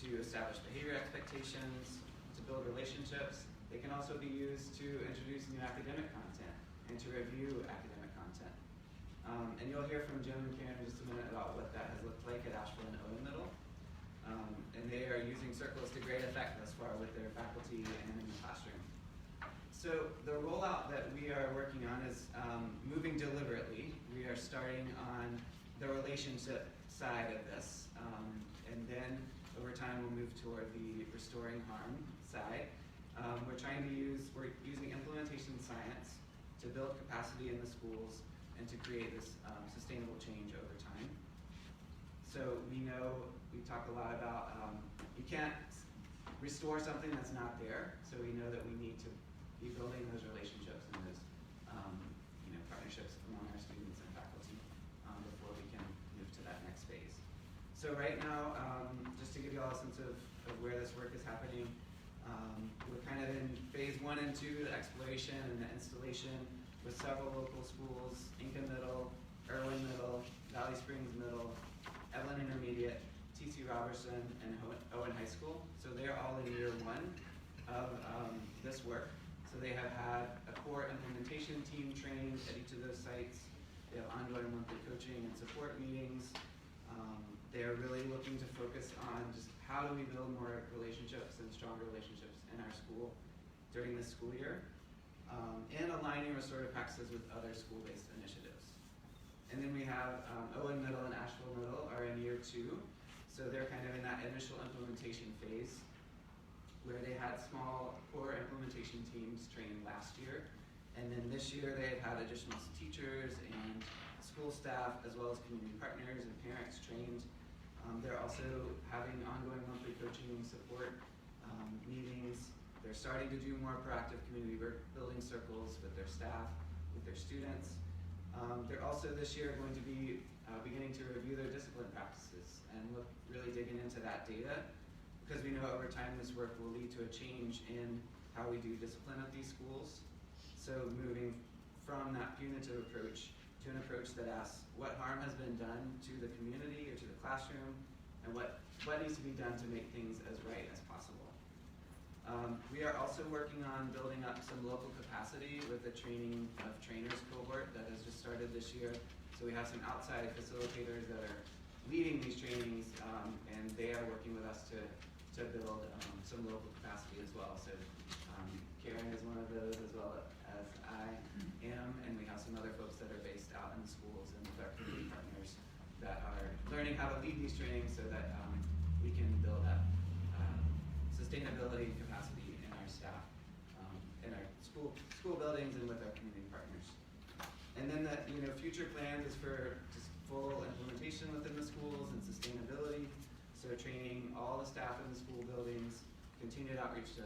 to establish behavior expectations, to build relationships. They can also be used to introduce new academic content and to review academic content. And you'll hear from Jim and Karen in just a minute about what that has looked like at Asheville and Owen Middle. And they are using circles to great effect thus far with their faculty and in the classroom. So the rollout that we are working on is moving deliberately. We are starting on the relationship side of this, and then over time we'll move toward the restoring harm side. We're using implementation science to build capacity in the schools and to create this sustainable change over time. So we talk a lot about you can't restore something that's not there, so we know that we need to be building those relationships and those partnerships among our students and faculty before we can move to that next phase. So right now, just to give you all a sense of where this work is happening, we're kind of in phase 1 and 2, the exploration and the installation with several local schools, Inca Middle, Irwin Middle, Valley Springs Middle, Evelyn Intermediate, T.C. Robertson, and Owen High School. So they're all in year 1 of this work. So they have had a core implementation team trained at each of those sites. They have ongoing monthly coaching and support meetings. They are really looking to focus on just how do we build more relationships and stronger relationships in our school during this school year, and aligning restorative practices with other school-based initiatives. And then we have Owen Middle and Asheville Middle are in year 2. So they're kind of in that initial implementation phase where they had small core implementation teams trained last year. And then this year they have had additional teachers and school staff as well as community partners and parents trained. They're also having ongoing monthly coaching and support meetings. They're starting to do more proactive community building circles with their staff, with their students. They're also this year going to be beginning to review their discipline practices and really digging into that data, because we know over time this work will lead to a change in how we do discipline at these schools. So moving from that punitive approach to an approach that asks what harm has been done to the community or to the classroom, and what needs to be done to make things as right as possible. We are also working on building up some local capacity with the training of trainers cohort that has just started this year. So we have some outside facilitators that are leading these trainings, and they are working with us to build some local capacity as well. So Karen is one of those, as well as I am, and we have some other folks that are based out in the schools and with our community partners that are learning how to lead these trainings so that we can build up sustainability and capacity in our staff, in our school buildings and with our community partners. And then future plans is for just full implementation within the schools and sustainability. So they're training all the staff in the school buildings, continued outreach to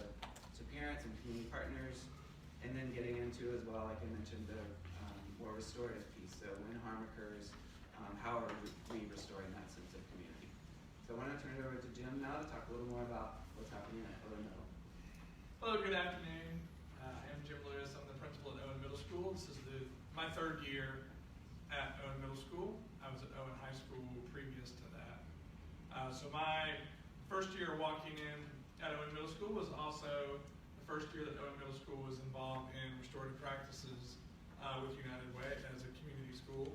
parents and community partners, and then getting into as well, like I mentioned, the more restorative piece. So when harm occurs, how are we restoring that sense of community? So I want to turn it over to Jim now to talk a little more about what's happening at Owen Middle. Hello, good afternoon. I'm Jim Lewis. I'm the principal at Owen Middle School. This is my third year at Owen Middle School. I was at Owen High School previous to that. So my first year walking in at Owen Middle School was also the first year that Owen Middle School was involved in restorative practices with United Way as a community school.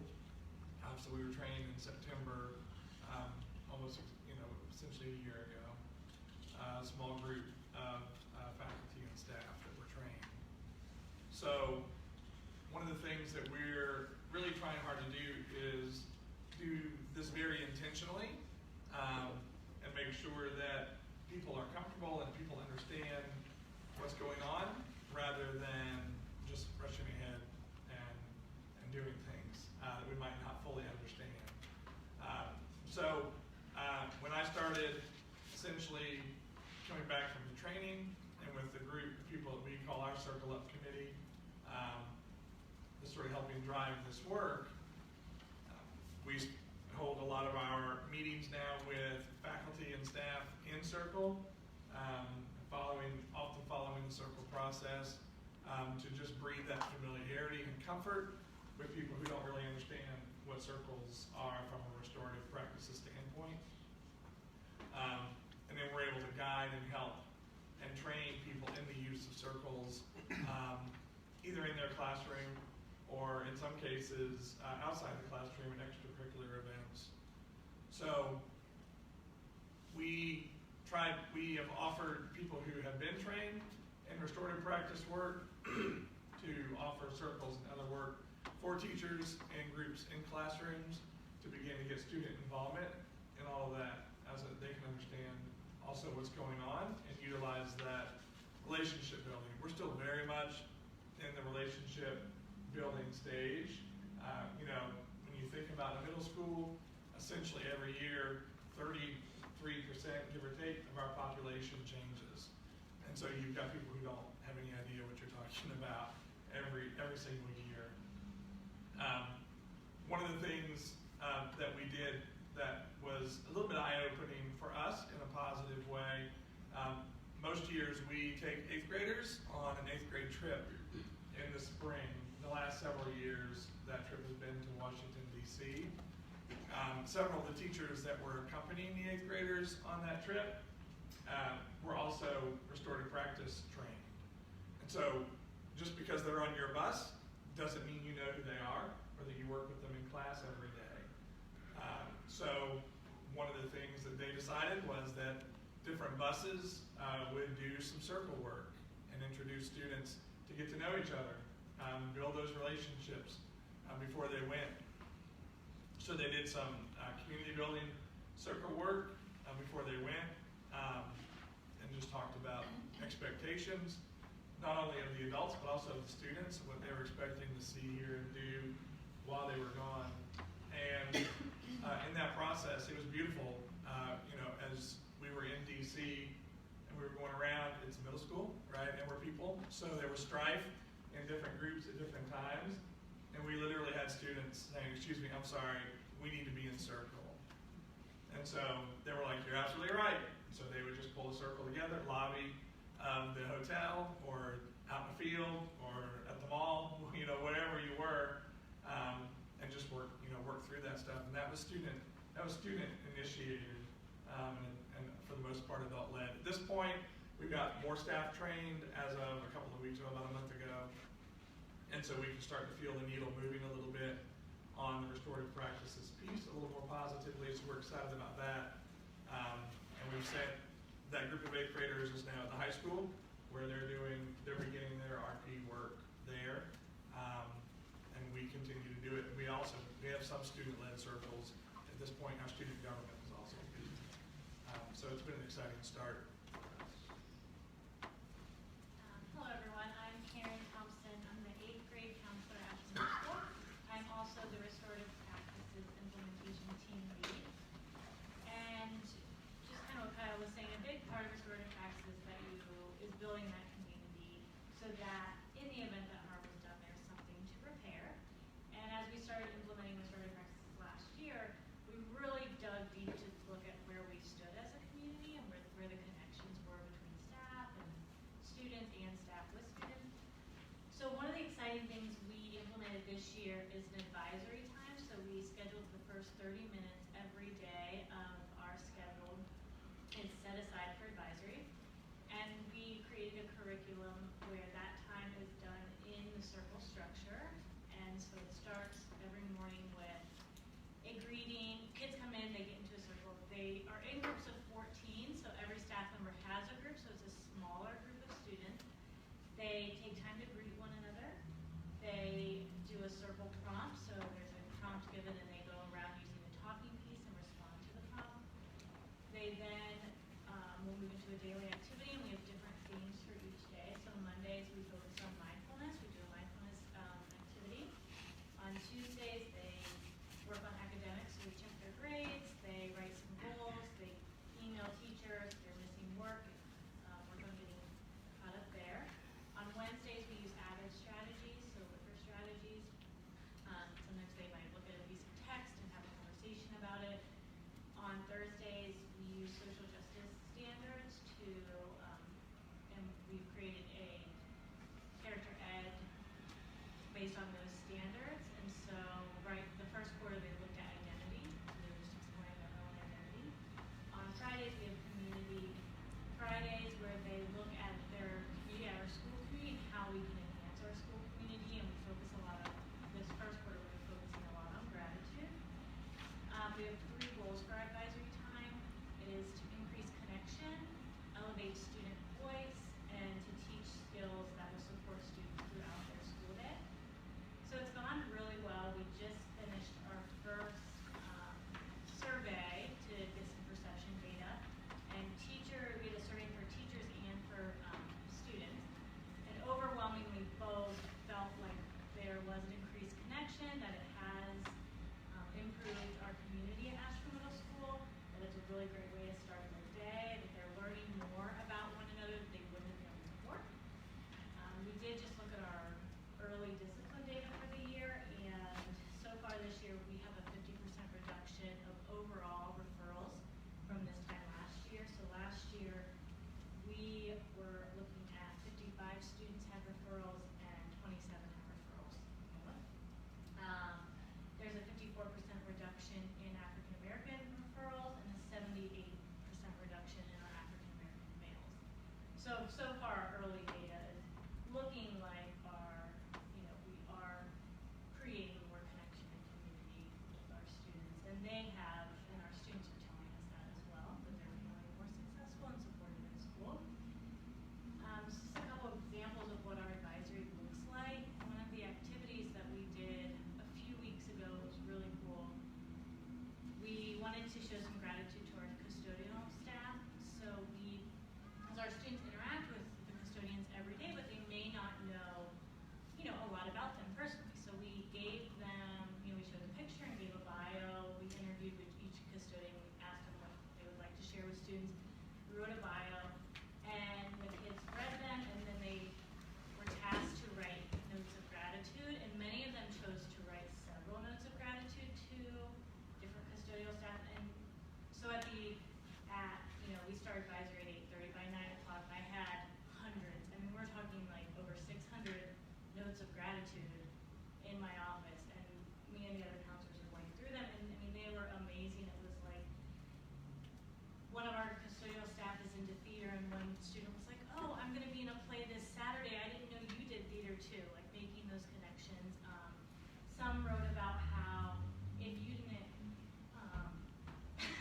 So we were trained in September, almost essentially a year ago. A small group of faculty and staff that were trained. So one of the things that we're really trying hard to do is do this very intentionally and make sure that people are comfortable and people understand what's going on rather than just rushing ahead and doing things that we might not fully understand. So when I started essentially coming back from the training and with the group of people that we call our Circle Up Committee, sort of helping drive this work, we hold a lot of our meetings now with faculty and staff in Circle, often following the Circle process, to just breathe that familiarity and comfort with people who don't really understand what circles are from a restorative practices standpoint. And then we're able to guide and help and train people in the use of circles, either in their classroom or in some cases outside the classroom in extracurricular events. So we have offered people who have been trained in restorative practice work to offer circles and other work for teachers and groups in classrooms to begin to get student involvement in all of that, as they can understand also what's going on and utilize that relationship building. We're still very much in the relationship building stage. When you think about a middle school, essentially every year, 33%, give or take, of our population changes. And so you've got people who don't have any idea what you're talking about every single year. One of the things that we did that was a little bit eye-opening for us in a positive way, most years we take 8th graders on an 8th grade trip in the spring. The last several years, that trip has been to Washington, D.C. Several of the teachers that were accompanying the 8th graders on that trip were also restorative practice trained. And so just because they're on your bus doesn't mean you know who they are or that you work with them in class every day. So one of the things that they decided was that different buses would do some circle work and introduce students to get to know each other, build those relationships before they went. So they did some community building circle work before they went, and just talked about expectations, not only of the adults but also of the students, what they were expecting to see, hear, and do while they were gone. And in that process, it was beautiful. As we were in DC and we were going around, it's a middle school, right? And we're people, so there was strife in different groups at different times. And we literally had students saying, "Excuse me, I'm sorry, we need to be in circle." And so they were like, "You're absolutely right." So they would just pull a circle together, lobby of the hotel or out in the field or at the mall, wherever you were, and just work through that stuff. And that was student initiated, and for the most part adult led. At this point, we've got more staff trained as of a couple of weeks ago, about a month ago. And so we can start to feel the needle moving a little bit on the restorative practices piece a little more positively, so we're excited about that. And we've sent that group of 8th graders is now at the high school, where they're beginning their RP work there. And we continue to do it. We have some student-led circles. At this point, our student government is also good. So it's been an exciting start. Hello everyone, I'm Karen Thompson. I'm the 8th grade counselor at the middle school. I'm also the restorative practices implementation team lead. And this year is an advisory time, so we scheduled the first 30 minutes every day of our schedule. It's set aside for advisory. And we created a curriculum where that time is done in the circle structure. And so it starts every morning with a greeting. Kids come in, they get into a circle. They are in groups of 14, so every staff member has a group, so it's a smaller group of students. They take time to greet one another. They do a circle prompt, so there's a prompt given and they go around using the talking piece and respond to the prompt. They then will move into a daily activity, and we have different themes for each day. So Mondays we focus on mindfulness. We do a mindfulness activity. On Tuesdays they work on academics, so we check their grades. They write some goals. They email teachers. They're missing work. Work on getting caught up there. On Wednesdays we use avid strategies, so liquor strategies. Sometimes they might look at a piece of text and have a conversation about it. On Thursdays we use social justice standards to, and we've created a character ed based on those standards. And so, right, the first quarter they looked at identity. They were just exploring their own identity. On Fridays we have community Fridays where they look at their community, our school community, and how we can enhance our school community. And we focus a lot on, this first quarter we're focusing a lot on gratitude. We have 3 goals for our advisory time. It is to increase connection, elevate student voice, and to teach skills that will support students throughout their school day. So it's gone really well. We just finished our first survey to get some perception data. And we had a survey for teachers and for students. And overwhelmingly both felt like there was an increased connection, that it has improved our community at Ashford Middle School, that it's a really great way to start their day, that they're learning more about one another that they wouldn't have known before. We did just look at our early discipline data for the year, and so far this year we have a 50% reduction of overall referrals from this time last year. So last year we were looking at 55 students had referrals and 27 had referrals. There's a 54% reduction in African American referrals and a 78% reduction in our African American males. So far our early data is looking like we are creating more connection and community with our students. And they have, and our students are telling us that as well, that they're becoming more successful and supported in school. Just a couple of examples of what our advisory looks like. One of the activities that we did a few weeks ago was really cool. We wanted to show some gratitude to our custodial staff. So as our students interact with the custodians every day, but they may not know, a lot about them personally. So we gave them, we showed a picture and gave a bio. We interviewed with each custodian. We asked them what they would like to share with students. We wrote a bio, and the kids read them, and then they were tasked to write notes of gratitude, and many of them chose to write several notes of gratitude to different custodial staff. And so we started advisory at 8:30. By 9 o'clock, I had hundreds. I mean, we're talking like over 600 notes of gratitude in my office, and me and the other counselors were going through them, and I mean, they were amazing. It was like, one of our custodial staff is into theater, and one student was like, "Oh, I'm going to be in a play this Saturday. I didn't know you did theater too," like making those connections. Some wrote about how if you didn't,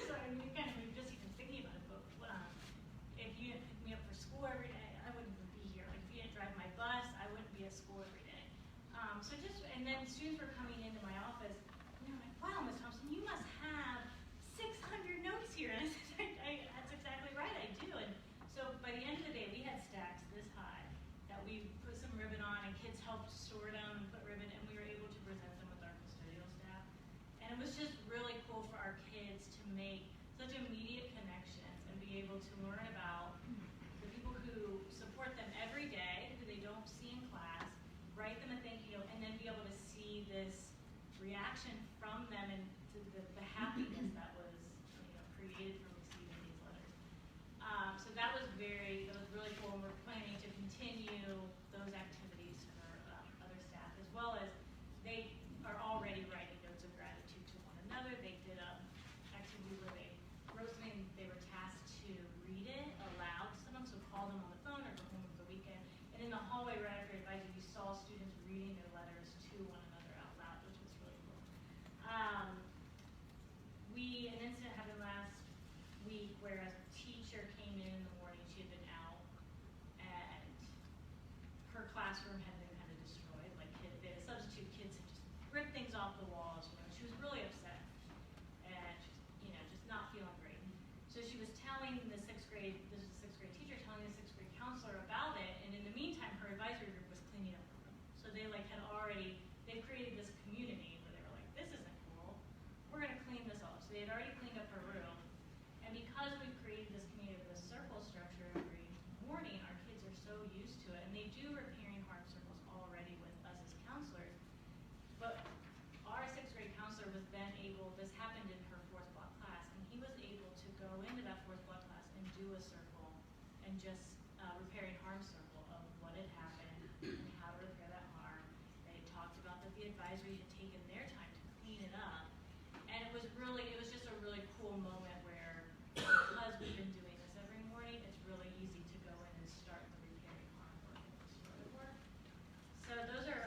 so I mean, we're just even thinking about it, but if you didn't pick me up for school every day, I wouldn't even be here. Like if you didn't drive my bus, I wouldn't be at school every day. And then students were coming into my office, and they were like, "Wow, Ms. Thompson, you must have 600 notes here." And I said, "That's exactly right, I do." And so by the end of the day, we had stacks this high that we put some ribbon on, and kids helped store them and put ribbon, and we were able to present them with our custodial staff. And it was just really cool for our kids to make such immediate connections and be able to learn about the people who support them every day, who they don't see in class, write them a thank you note, and then be able to see this reaction from them and to the happiness that was created from receiving these letters. So that was really cool, and we're planning to continue those activities for other staff, as well as they where a teacher came in the morning, she had been out, and her classroom had been kind of destroyed, like they had a substitute, kids had just ripped things off the walls, you know, she was really upset, and, you know, just not feeling great. So she was telling the sixth grade teacher, telling the sixth grade counselor about it, and in the meantime, her advisory group was cleaning up her room. So they they created this community where they were like, this isn't cool, we're gonna clean this off. So they had already cleaned up her room, and because we've created this community with a circle structure every morning, our kids are so used to it, and they do repairing harm circles already with us as counselors. But our sixth grade counselor was then able, this happened in her fourth block class, and he was able to go into that fourth block class and do a circle and just repairing harm circle of what had happened and how to repair that harm. They talked about that the advisory had taken their time to clean it up, and it was just a really cool moment where, because we've been doing this every morning, it's really easy to go in and start the repairing harm work and restorative work. So those are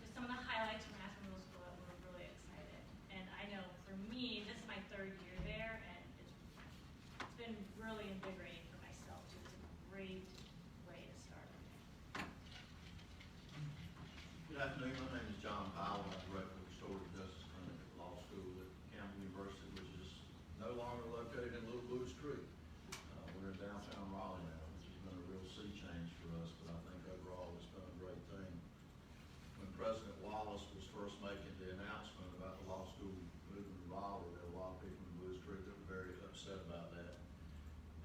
just some of the highlights from Ashland Middle School that we're really excited. And I know for me, this is my third year there, and it's been really invigorating for myself too. It's a great way to start our day. Good afternoon, my name is John Powell. I'm director of the Restorative Justice Clinic at the Law School at Campbell University, which is no longer located in Little Blues Creek. We're in downtown Raleigh now, which has been a real sea change for us, but I think overall it's been a great thing. When President Wallace was first making the announcement about the law school moving to Raleigh, there were a lot of people in Blues Creek that were very upset about that.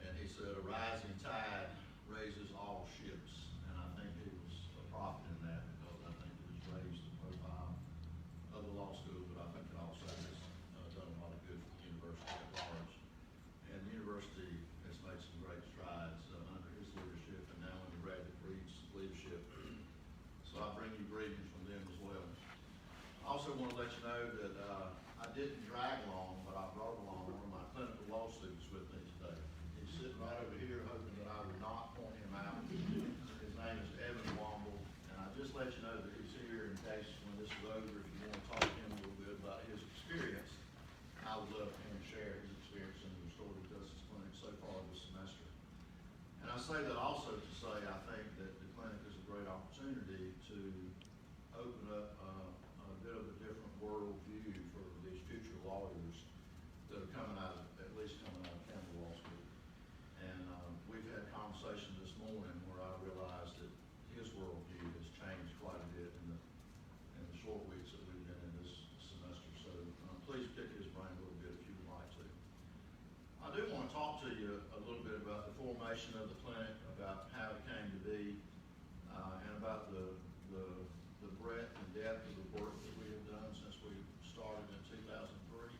And he said, a rising tide raises all ships. And I think he was a prophet in that, because I think it has raised the profile of the law school, but I think it also has done a lot of good for the university at large. And the university has made some great strides under his leadership, and now under Bradley Freed's leadership. So I bring you greetings from them as well. I also want to let you know that I didn't drag along, but I brought along one of my clinical law students with me today. He's sitting right over here, hoping that I would not point him out. His name is Evan Womble, and I just let you know that he's here in case when this is over, if you want to talk to him a little bit about his experience. I would love for him to share his experience in the Restorative Justice Clinic so far this semester. And I say that also to say I think that the clinic is a great opportunity to open up a bit of a different world view for these future lawyers that are coming out of Campbell Law School. And we've had conversation this morning where I realized that his worldview has changed quite a bit in the short weeks that we've been in this semester. So please pick his brain a little bit if you would like to. I do want to talk to you a little bit about the formation of the clinic, about how it came to be, and about the breadth and depth of the work that we have done since we started in 2003.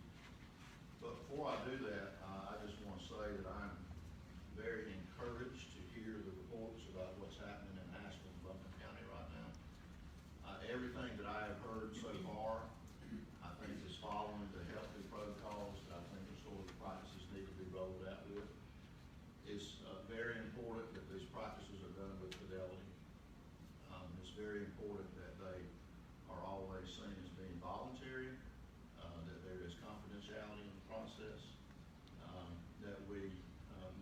But before I do that, I just want to say that I'm very encouraged to hear the reports about what's happening in Ashland and Buncombe County right now. Everything that I have heard so far, I think is following the healthy protocols that I think restorative practices need to be rolled out with. It's very important that these practices are done with fidelity. It's very important that they are always seen as being voluntary, that there is confidentiality in the process, that we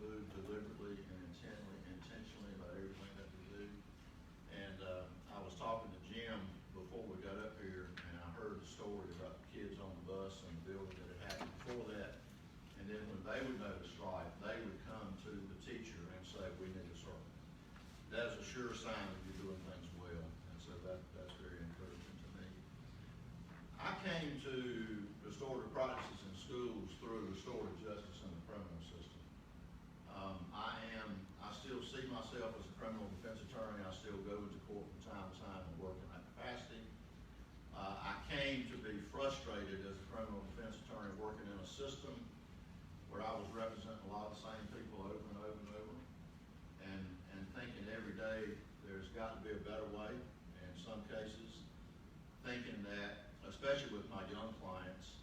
move deliberately and intentionally about everything that we do. And I was talking to Jim before we got up here, and I heard the story about the kids on the bus and the building that had happened before that. And then when they would notice strife, they would come to the teacher and say, we need a circle. That is a sure sign that you're doing things well, and so that's very encouraging to me. I came to restorative practices in schools through restorative justice in the criminal system. I still see myself as a criminal defense attorney. I still go into court from time to time and work in that capacity. I came to be frustrated as a criminal defense attorney working in a system where I was representing a lot of the same people over and over and over, and thinking every day there's got to be a better way. In some cases, thinking that, especially with my young clients,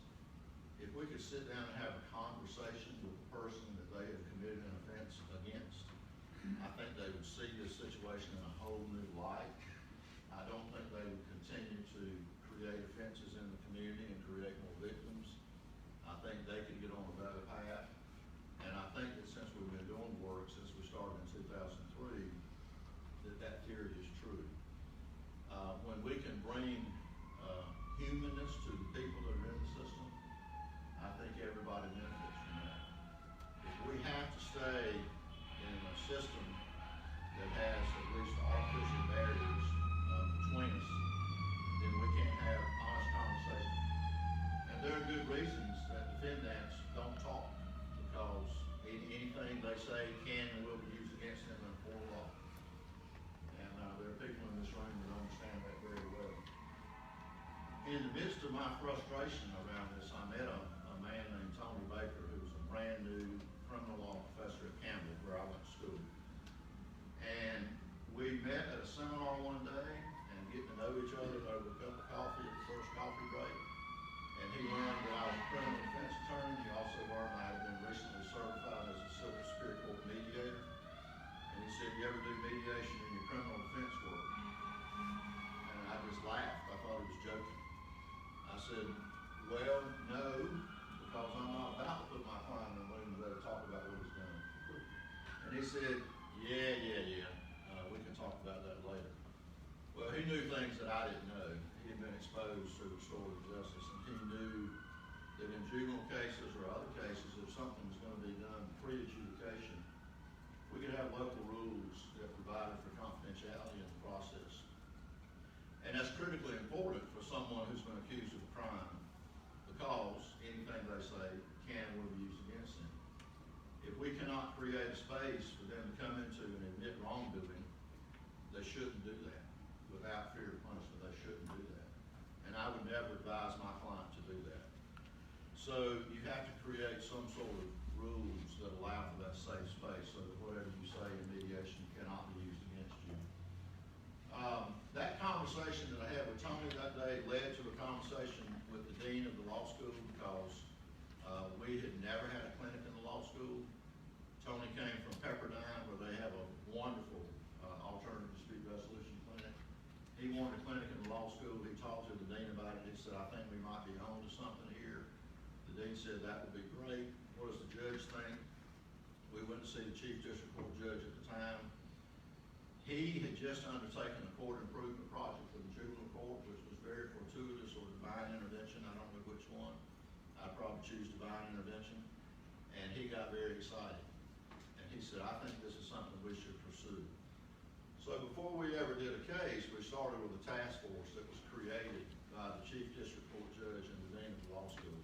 if we could sit down and have a conversation with the person that they have committed an offense against, I think they would see this situation in a whole new light. I don't think they would continue to create offenses in the community and create more victims. I think they could get on a better path. And I think that bring, humanness to the people that are in the system, I think everybody benefits from that. If we have to stay in a system that has at least artificial barriers between us, then we can't have honest conversation. And there are good reasons that defendants don't talk, because anything they say can and will be used against them in a court of law. And there are people in this room that understand that very well. In the midst of my frustration around this, I met a man named Tony Baker, who was a brand new criminal law professor at Campbell, where I went to school. And we met at a seminar one day and getting to know each other over a cup of coffee at the first coffee break. And he learned that I was a criminal defense attorney. He also learned I had been recently certified as a civil superior court mediator. And he said, "You ever do mediation in your criminal defense work?" And I just laughed. I thought he was joking. I said, "Well, no, because I'm not about to put my client in a room and let her talk about what he's done." And he said, Yeah. We can talk about that later. Well, he knew things that I didn't know. He had been exposed to restorative justice, and he knew that in juvenile cases or other cases, if something was going to be done pre-adjudication, we could have local rules that provided for confidentiality in the process. And that's critically important for someone who's been accused of a crime, because anything they say can or will be used against them. If we cannot create a space for them to come into and admit wrongdoing, they shouldn't do that. Without fear of punishment, they shouldn't do that. And I would never advise my client to do that. So you have to create some sort of rules that allow for that safe space, so that whatever you say in mediation cannot be used against you. That conversation that I had with Tony that day led to a conversation with the dean of the law school, because we had never had a clinic in the law school. Tony came from Pepperdine, where they have a wonderful alternative dispute resolution clinic. He wanted a clinic in the law school. He talked to the dean about it. He said, "I think we might be on to something here." The dean said, "That would be great. What does the judge think?" We went to see the chief district court judge at the time. He had just undertaken a court improvement project for the juvenile court, which was very fortuitous or divine intervention. I don't know which one. I'd probably choose divine intervention. And he got very excited. And he said, "I think this is something we should pursue." So before we ever did a case, we started with a task force that was created by the chief district court judge and the dean of the law school.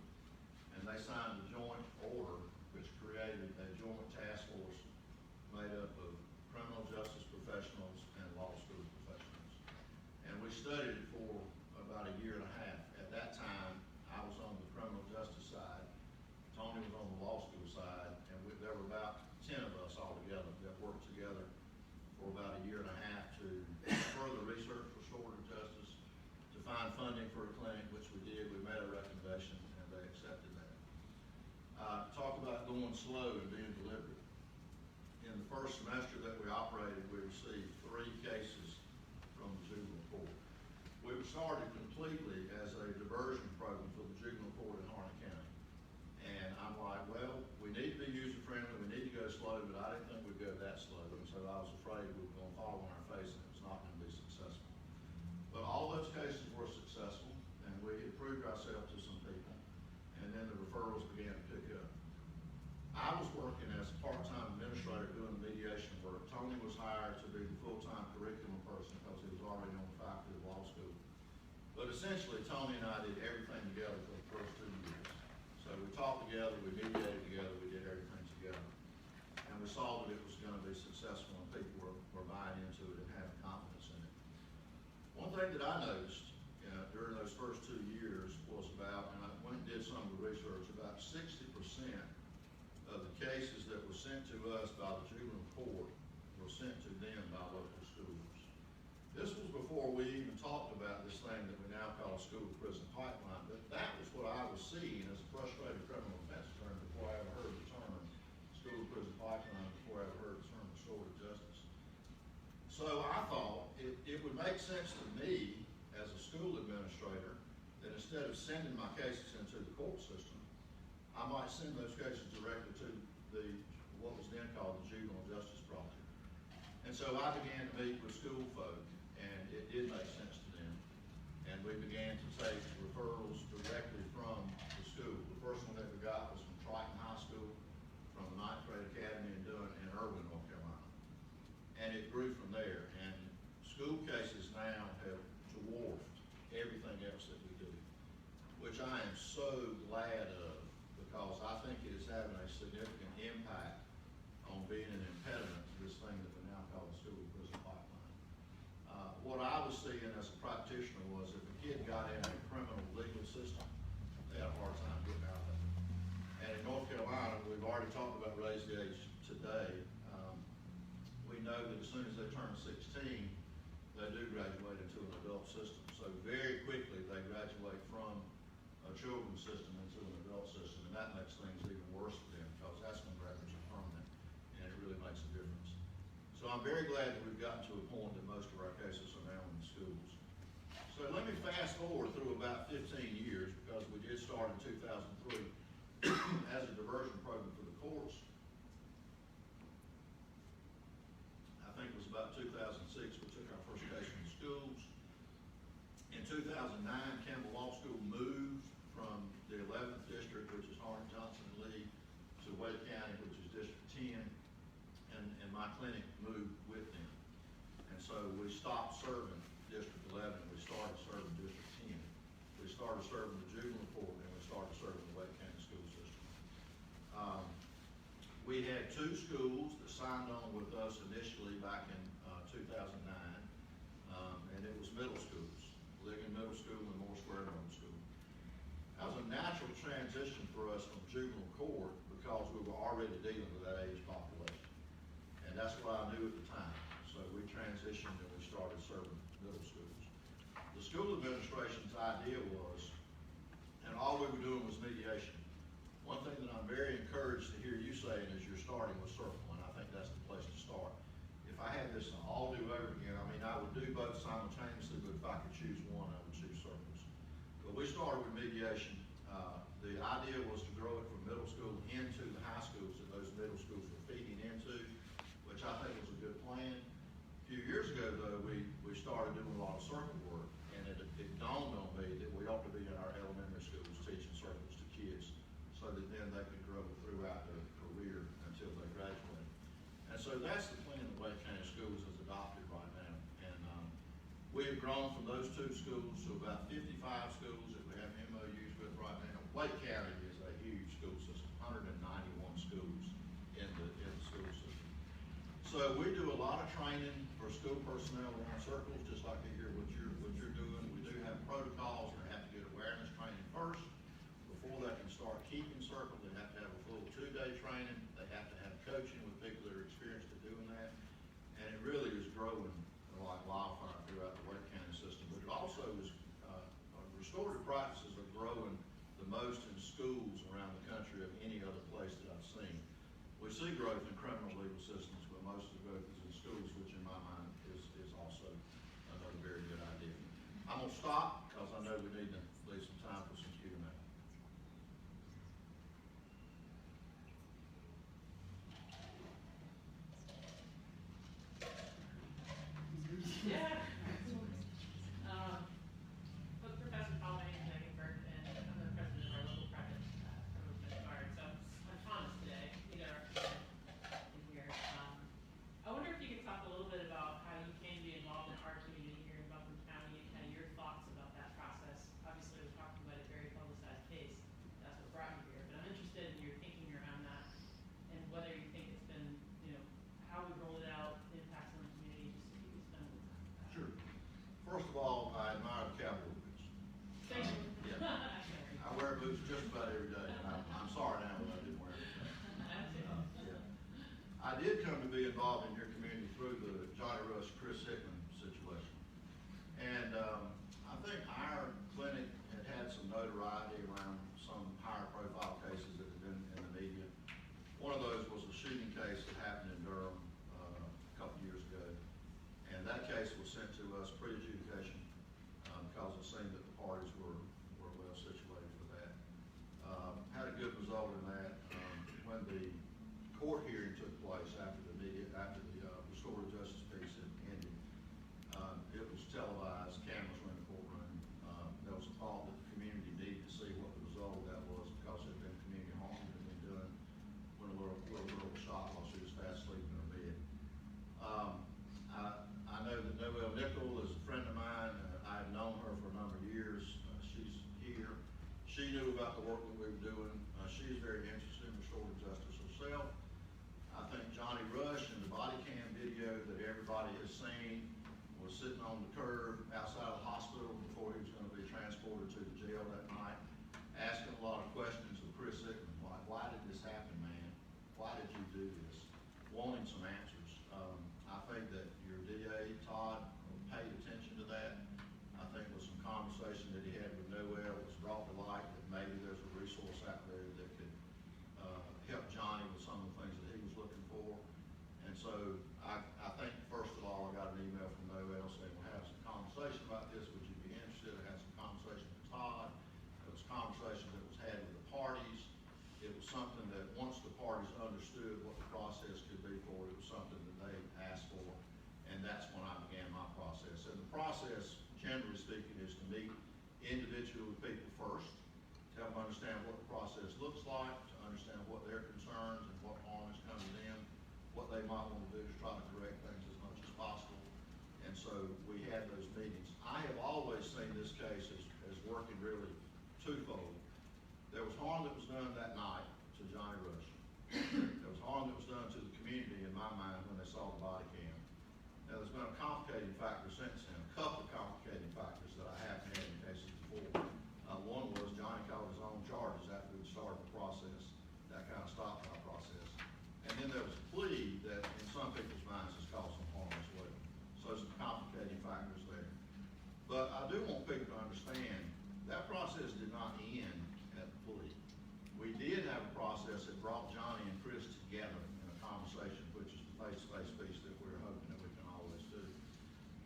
And they signed a joint order which created a joint task force made up of criminal justice professionals and law school professionals. And we studied it for about a year and a half. At that time, I was on the criminal justice side, Tony was on the law school side, and there were about 10 of us all together that worked together for about a year and a half to further research restorative justice, to find funding for a clinic, which we did. We made a recommendation, and they accepted that. Talk about going slow and being deliberate. In the first semester that we operated, we received 3 cases from the juvenile court. We were started completely as a diversion program for the juvenile court in Harnett County. And I'm like, well, we need to be user-friendly, we need to go slow, but I didn't think we'd go that slow. And so I was afraid we were going to fall on our face and it was not going to be successful. But all those cases were successful, and we had proved ourselves to some people, and then the referrals began to pick up. I was working as a part-time administrator doing the mediation work. Tony was hired to be the full-time curriculum person because he was already on the faculty of law school. But essentially, Tony and I did everything together for the first 2 years. So we talked together, we mediated together, we did everything together. And we saw that it was going to be successful and people were buying into it and having confidence in it. One thing that I noticed during those first 2 years was about, and I went and did some of the research, about 60% of the cases that were sent to us by the juvenile court were sent to them by local schools. This was before we even talked about this thing that we now call a school-to-prison pipeline, but that was what I was seeing as a frustrated criminal defense attorney before I ever heard the term school-to-prison pipeline, before I ever heard the term restorative justice. So I thought it would make sense to me as a school administrator that instead of sending my cases into the court system, I might send those cases directly to what was then called the Juvenile Justice Project. And so I began to meet with school folk, and it did make sense to them. and we began to take referrals directly from the school. The first one that we got was from Triton High School, from the Ninth Grade Academy in Irwin, North Carolina. And it grew from there, and school cases now have dwarfed everything else that we do, which I am so glad of, because I think it is having a significant impact on being an impediment to this thing that we now call the school prison pipeline. What I was seeing as a practitioner was if a kid got in a criminal legal system, they had a hard time getting out of it. And in North Carolina, we've already talked about raise the age today. We know that as soon as they turn 16, they do graduate into an adult system. So very quickly, they graduate from a children's system into an adult system, and that makes things even worse for them, because that's when records are permanent, and it really makes a difference. So I'm very glad that we've gotten to a point that most of our cases are now in the schools. So let me fast forward through about 15 years, because we did start in 2003 as a diversion program for the courts. I think it was about 2006 we took our first case from the schools. In 2009, Campbell Law School moved from the 11th district, which is Hardin, Johnson, and Lee, to Wake County, which is District 10, and my clinic moved with them. And so we stopped serving District 11, and we started serving District 10. We started serving the juvenile court, and we started serving the Wake County school system. We had two schools that signed on with us initially back in 2009, and it was middle schools, Ligon Middle School and Moore Square Middle School. That was a natural transition for us from juvenile court, because we were already dealing with that age population. And that's what I knew at the time. So we transitioned and we started serving middle schools. The school administration's idea was, and all we were doing was mediation. One thing that I'm very encouraged to hear you saying is you're starting with Circle, and I think that's the place to start. If I had this to all do over again, I mean, I would do both simultaneously, but if I could choose one, I would choose Circles. But we started with mediation. The idea was to grow it from middle school into the high schools that those middle schools were feeding into, which I think was a good plan. A few years ago, though, we started doing a lot of circle work, and it dawned on me that we ought to be in our elementary schools teaching circles to kids, so that then they could grow throughout their career until they graduate. And so that's the plan that Wake County Schools has adopted right now. And we have grown from those two schools to about 55 schools that we have MOUs with right now. Wake County is a huge school system, 191 schools in the school system. So we do a lot of training for school personnel around circles, just like you hear what you're doing. We do have protocols. They have to get awareness training first. Before they can start keeping circle, they have to have a full 2-day training. They have to have coaching with people that are experienced at doing that. And it really is growing like wildfire throughout the Wake County system. But it also is, restorative practices are growing the most in schools around the country of any other place that I've seen. We see growth in criminal legal systems, but most of the growth is in schools, which in my mind is also another very good idea. I'm going to stop, because I know we need to leave some time for some Q&A. Yeah. With Professor Paul, my name is Megan Burke, and I'm the president of our local private criminal defense guard. So I'm Thomas today, either in here. I wonder if you could talk a little bit about how you came to be involved in our community here in Buncombe County, and kind of your thoughts about that process. Obviously, we're talking about a very publicized case. That's what brought you here. But I'm interested in your thinking around that, and whether you think it's been, how we roll it out, the impacts on the community, just if you could spend a little time with that. Sure. First of all, I admire the cowboy boots. Thank you. Yeah. I wear boots just about every day, and I'm sorry now that I didn't wear them. Yeah. I did come to be involved in your community through the Johnny Rush, Chris Hickman situation. And I think our clinic had some notoriety around some higher profile cases that had been in the media. One of those was a shooting case that happened in Durham a couple years ago. And that case was sent to us pre-adjudication because it seemed that the parties were well situated for that. Had a good result in that. When the court hearing took place after the restorative justice piece had ended, it was televised, cameras were in the courtroom. sitting on the curb outside of the hospital before he was gonna be transported to the jail that night, asking a lot of questions of Chris Hickman, like, why did this happen, man? Why did you do this? Wanting some answers. I think that your DA, Todd, paid attention to that. I think with some conversation that he had with Noel, it was brought to light that maybe there's a resource out there that could help Johnny with some of the things that he was looking for. And so I think, first of all, I got an email from Noel saying, we'll have some conversation about this. Would you be interested? I had some conversation with Todd. It was a conversation that was had with the parties. It was something that once the parties understood what the process could be for, it was something that they asked for. And that's when I began my process. And the process, generally speaking, is to meet individual people first, to help them understand what the process looks like, to understand what their concerns and what harm is coming to them. What they might want to do is try to correct things as much as possible. And so we had those meetings. I have always seen this case as working really twofold. There was harm that was done that night to Johnny Rush. There was harm that was done to the community, in my mind, when they saw the body cam. Now, there's been a complicating factor since then, a couple of complicating factors that I haven't had in cases before. One was Johnny called his own charges after we started the process. That kind of stopped our process. And then there was a plea that, in some people's minds, has caused some harm as well. So some complicating factors there. But I do want people to understand that process did not end at the plea. We did have a process that brought Johnny and Chris together in a conversation, which is the face-to-face piece that we're hoping that we can always do.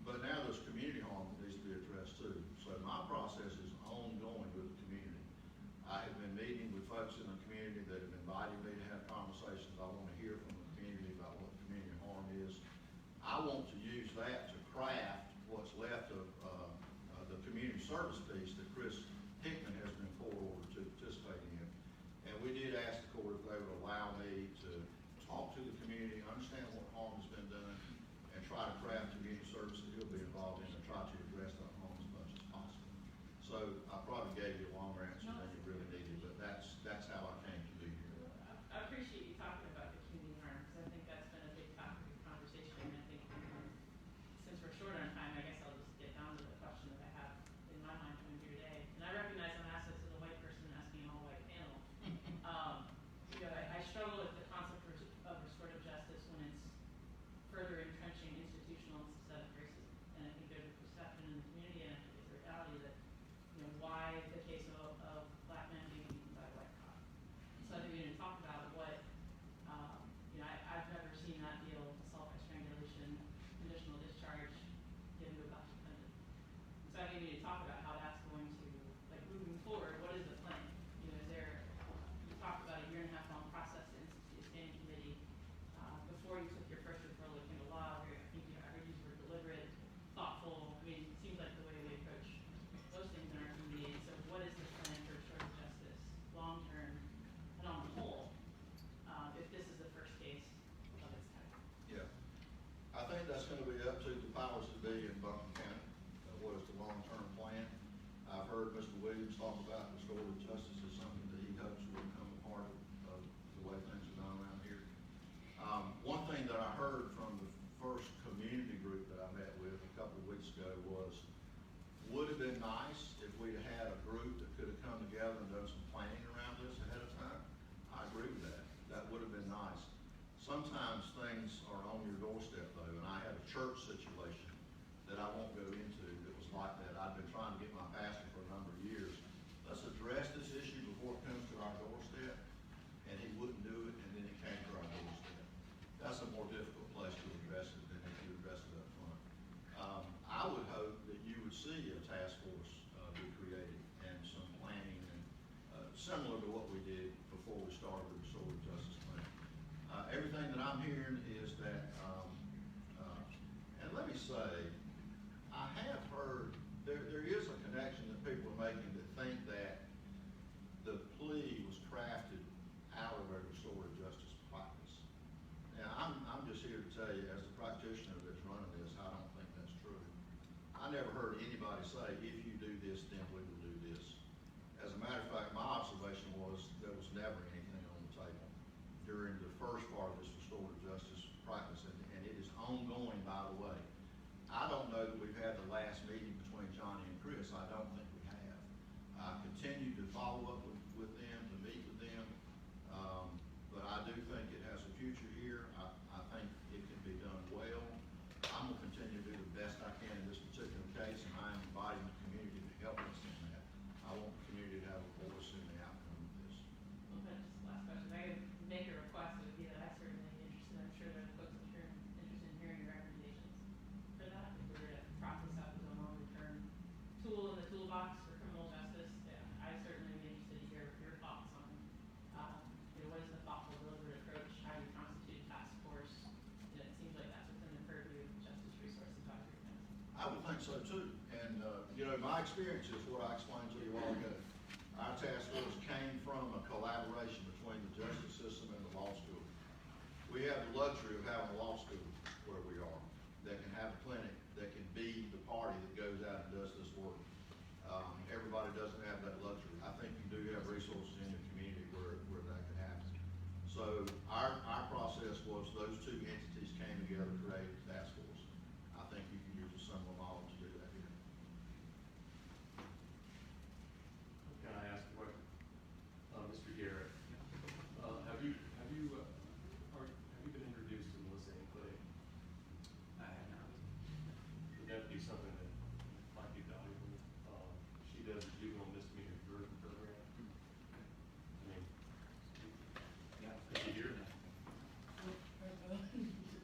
But now there's community harm that needs to be addressed too. So my process is ongoing with the community. I have been meeting with folks in the community that have invited me to have conversations. I want to hear from the community about what community harm is. I want to use that to craft what's left of the community service piece that Chris Hickman has been court-ordered to participate in. And we did ask the court if they would allow me to talk to the community, understand what harm has been done, and try to craft community service that he'll be involved in and try to address that harm as much as possible. So I probably gave you a longer answer than you really needed, but that's how I came to be here. I appreciate you talking about the community harm, because I think that's been a big topic of conversation, and I think since we're short on time, I guess I'll just get down to the question that I have in my mind coming here today. And I recognize I'm asked this as a white person asking an all-white panel. I struggle with the concept of restorative justice when it's further entrenching institutional and systemic racism. And I think there's a perception in the community, and I think it's a reality that, why the case of black men being beaten by a white cop. So I think we need to talk about what, I've never seen that deal, assault by strangulation, conditional discharge, given to a black defendant. So I think we need to talk about how that's going to, moving forward, what is the plan? You talked about a 1.5-year long process to institute a standing committee before you took your first referral to Kendall Law. I think I heard you were deliberate, thoughtful. I mean, it seems like the way we approach those things in our community. So what is the plan for restorative justice, long term and on the whole, if this is the first case of its type? Yeah. I think that's going to be up to the powers that be in Buncombe County. What is the long-term plan? I've heard Mr. Williams talk about restorative justice as something that he hopes will become a part of the way things are done around here. One thing that I heard from the first community group that I met with a couple of weeks ago was, would have been nice if we had a group that could have come together and done some planning around this ahead of time. I agree with that. That would have been nice. Sometimes things are on your doorstep though, and I had a church situation that I won't go into that was like that. I've been trying to get my pastor for a number of years. Let's address this issue before it comes to our doorstep, and he wouldn't do it, and then it came to our doorstep. That's a more difficult place to address it than if you address it up front. I would hope that you would see a task force be created and some planning, and similar to what we did before we started the restorative justice plan. Everything that I'm hearing is that, and let me say, I have heard there is a connection that people are making that think that the plea was crafted out of a restorative justice practice. Now, I'm just here to tell you, as the practitioner that's running this, I don't think that's true. I never heard anybody say, if you do this, then we will do this. As a matter of fact, my observation was there was never anything on the table during the first part of this restorative justice practice, and it is ongoing, by the way. I don't know that we've last meeting between Johnny and Chris, I don't think we have. I continue to follow up with them, to meet with them, but I do think it has a future here. I think it can be done well. I'm gonna continue to do the best I can in this particular case, and I'm inviting the community to help us in that. I want the community to have a voice in the outcome of this. Okay, just last question. I could make a request, it would be that I'm certainly interested, I'm sure that folks are interested in hearing your recommendations for that. If we were to prop this up as a longer-term tool in the toolbox for criminal justice, I certainly would be interested to hear your thoughts on, what is the thoughtful, deliberate approach, how you constitute a task force. It seems like that's within the purview of Justice Resource Advisory Council. I would think so too, and, my experience is what I explained to you a while ago. Our task force came from a collaboration between the justice system and the law school. We have the luxury of having a law school where we are, that can have a clinic, that can be the party that goes out and does this work. Everybody doesn't have that luxury. I think you do have resources in the community where that can happen. So our process was those two entities came together, created a task force. I think you can use a similar model to do that here. Can I ask a question? Mr. Garrett, have you been introduced to Melissa Clay? I have not. Would that be something that might be valuable? She does a juvenile misdemeanor diversion program. I mean, Yeah. could you hear?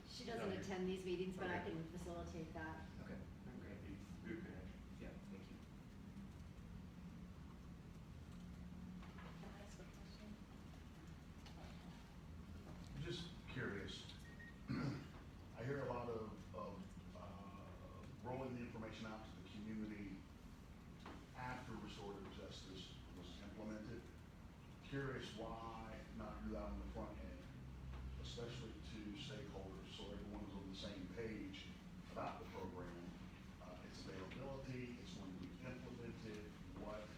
She doesn't attend these meetings, but I can facilitate that. Okay, great. That'd be good connection. Yeah, thank you. Can I ask a question? Just curious. I hear a lot of rolling the information out to the community after restorative justice was implemented. Curious why not do that on the front end, especially to stakeholders, so everyone is on the same page about the program, its availability, it's when we implement it, what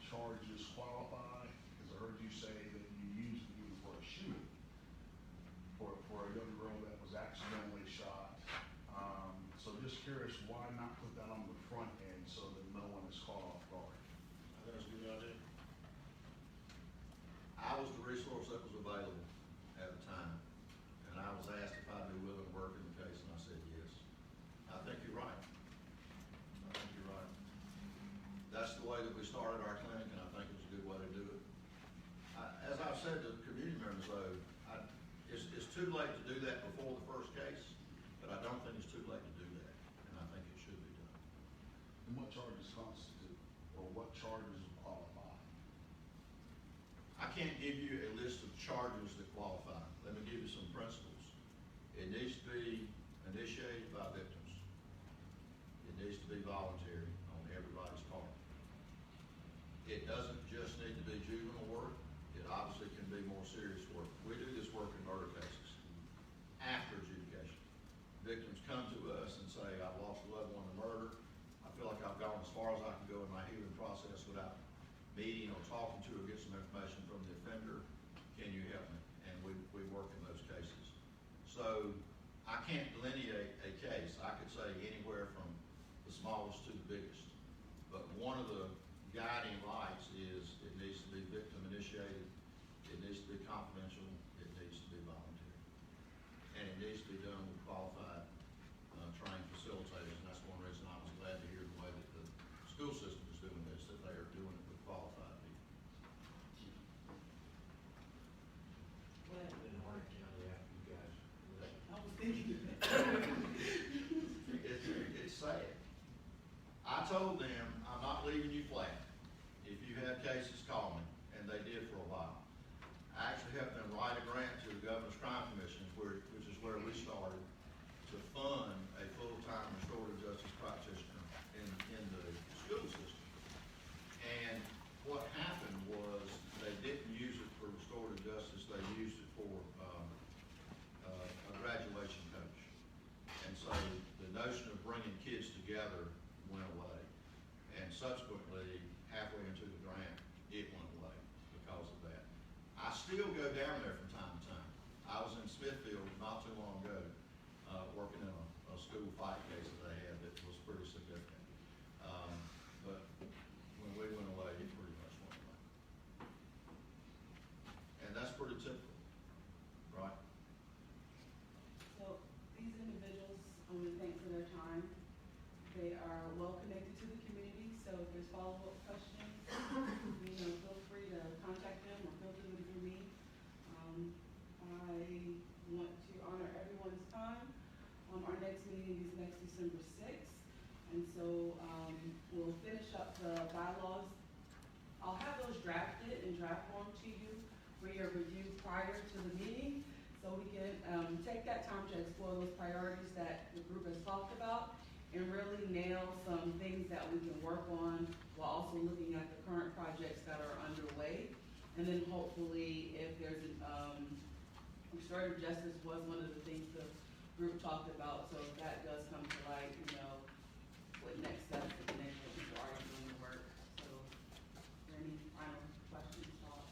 charges qualify, because I heard you say that you used it even for a shooting, for a young girl that was accidentally shot. So just curious, why not put that on the front end so that no one is caught off guard? I think that's a good idea. I was the resource that was available at the time, and I was asked if I'd be willing to work in the case, and I said yes. I think you're right. I think you're right. That's the way that we started our clinic, and I think it's a good way to do it. As I've said to the community members though, it's too late to do that before the first case, but I don't think it's too late to do that, and I think it should be done. And what charges constitute, or what charges qualify? I can't give you a list of charges that qualify. Let me give you some principles. It needs to be initiated by victims. It needs to be voluntary on everybody's part. It doesn't just need to be juvenile work. It obviously can be more serious work. We do this work in murder cases after adjudication. Victims come to us and say, I've lost a loved one to murder. I feel like I've gone as far as I can go in my healing process without meeting or talking to or get some information from the offender. Can you help me? And we work in those cases. So I can't delineate a case. I could say anywhere from the smallest to the biggest. But one of the guiding lights is it needs to be victim initiated, it needs to be confidential, it needs to be voluntary. And it needs to be done with qualified, trained facilitators, and that's one reason I was glad to hear the way that the school system is doing this, that they are doing it with qualified people. What happened in Hardin County after you guys left? I was thinking It's sad. I told them, I'm not leaving you flat. If you have cases, call me, and they did for a while. I actually helped them write a grant to the Governor's Crime Commission, which is where we started, to fund a full-time restorative justice practitioner in the school system. And what They are well connected to the community, so if there's follow-up questions, feel free to contact them or feel free to do me. I want to honor everyone's time. Our next meeting is next December 6th, and so we'll finish up the bylaws. I'll have those drafted in draft form to you for your review prior to the meeting, so we can take that time to explore those priorities that the group has talked about and really nail some things that we can work on while also looking at the current projects that are underway. And then hopefully, if there's restorative justice was one of the things the group talked about, so if that does come to light, what next steps and then what people are doing the work. So, are there any final questions, thoughts?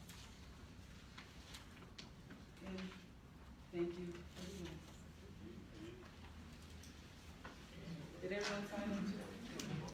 And thank you.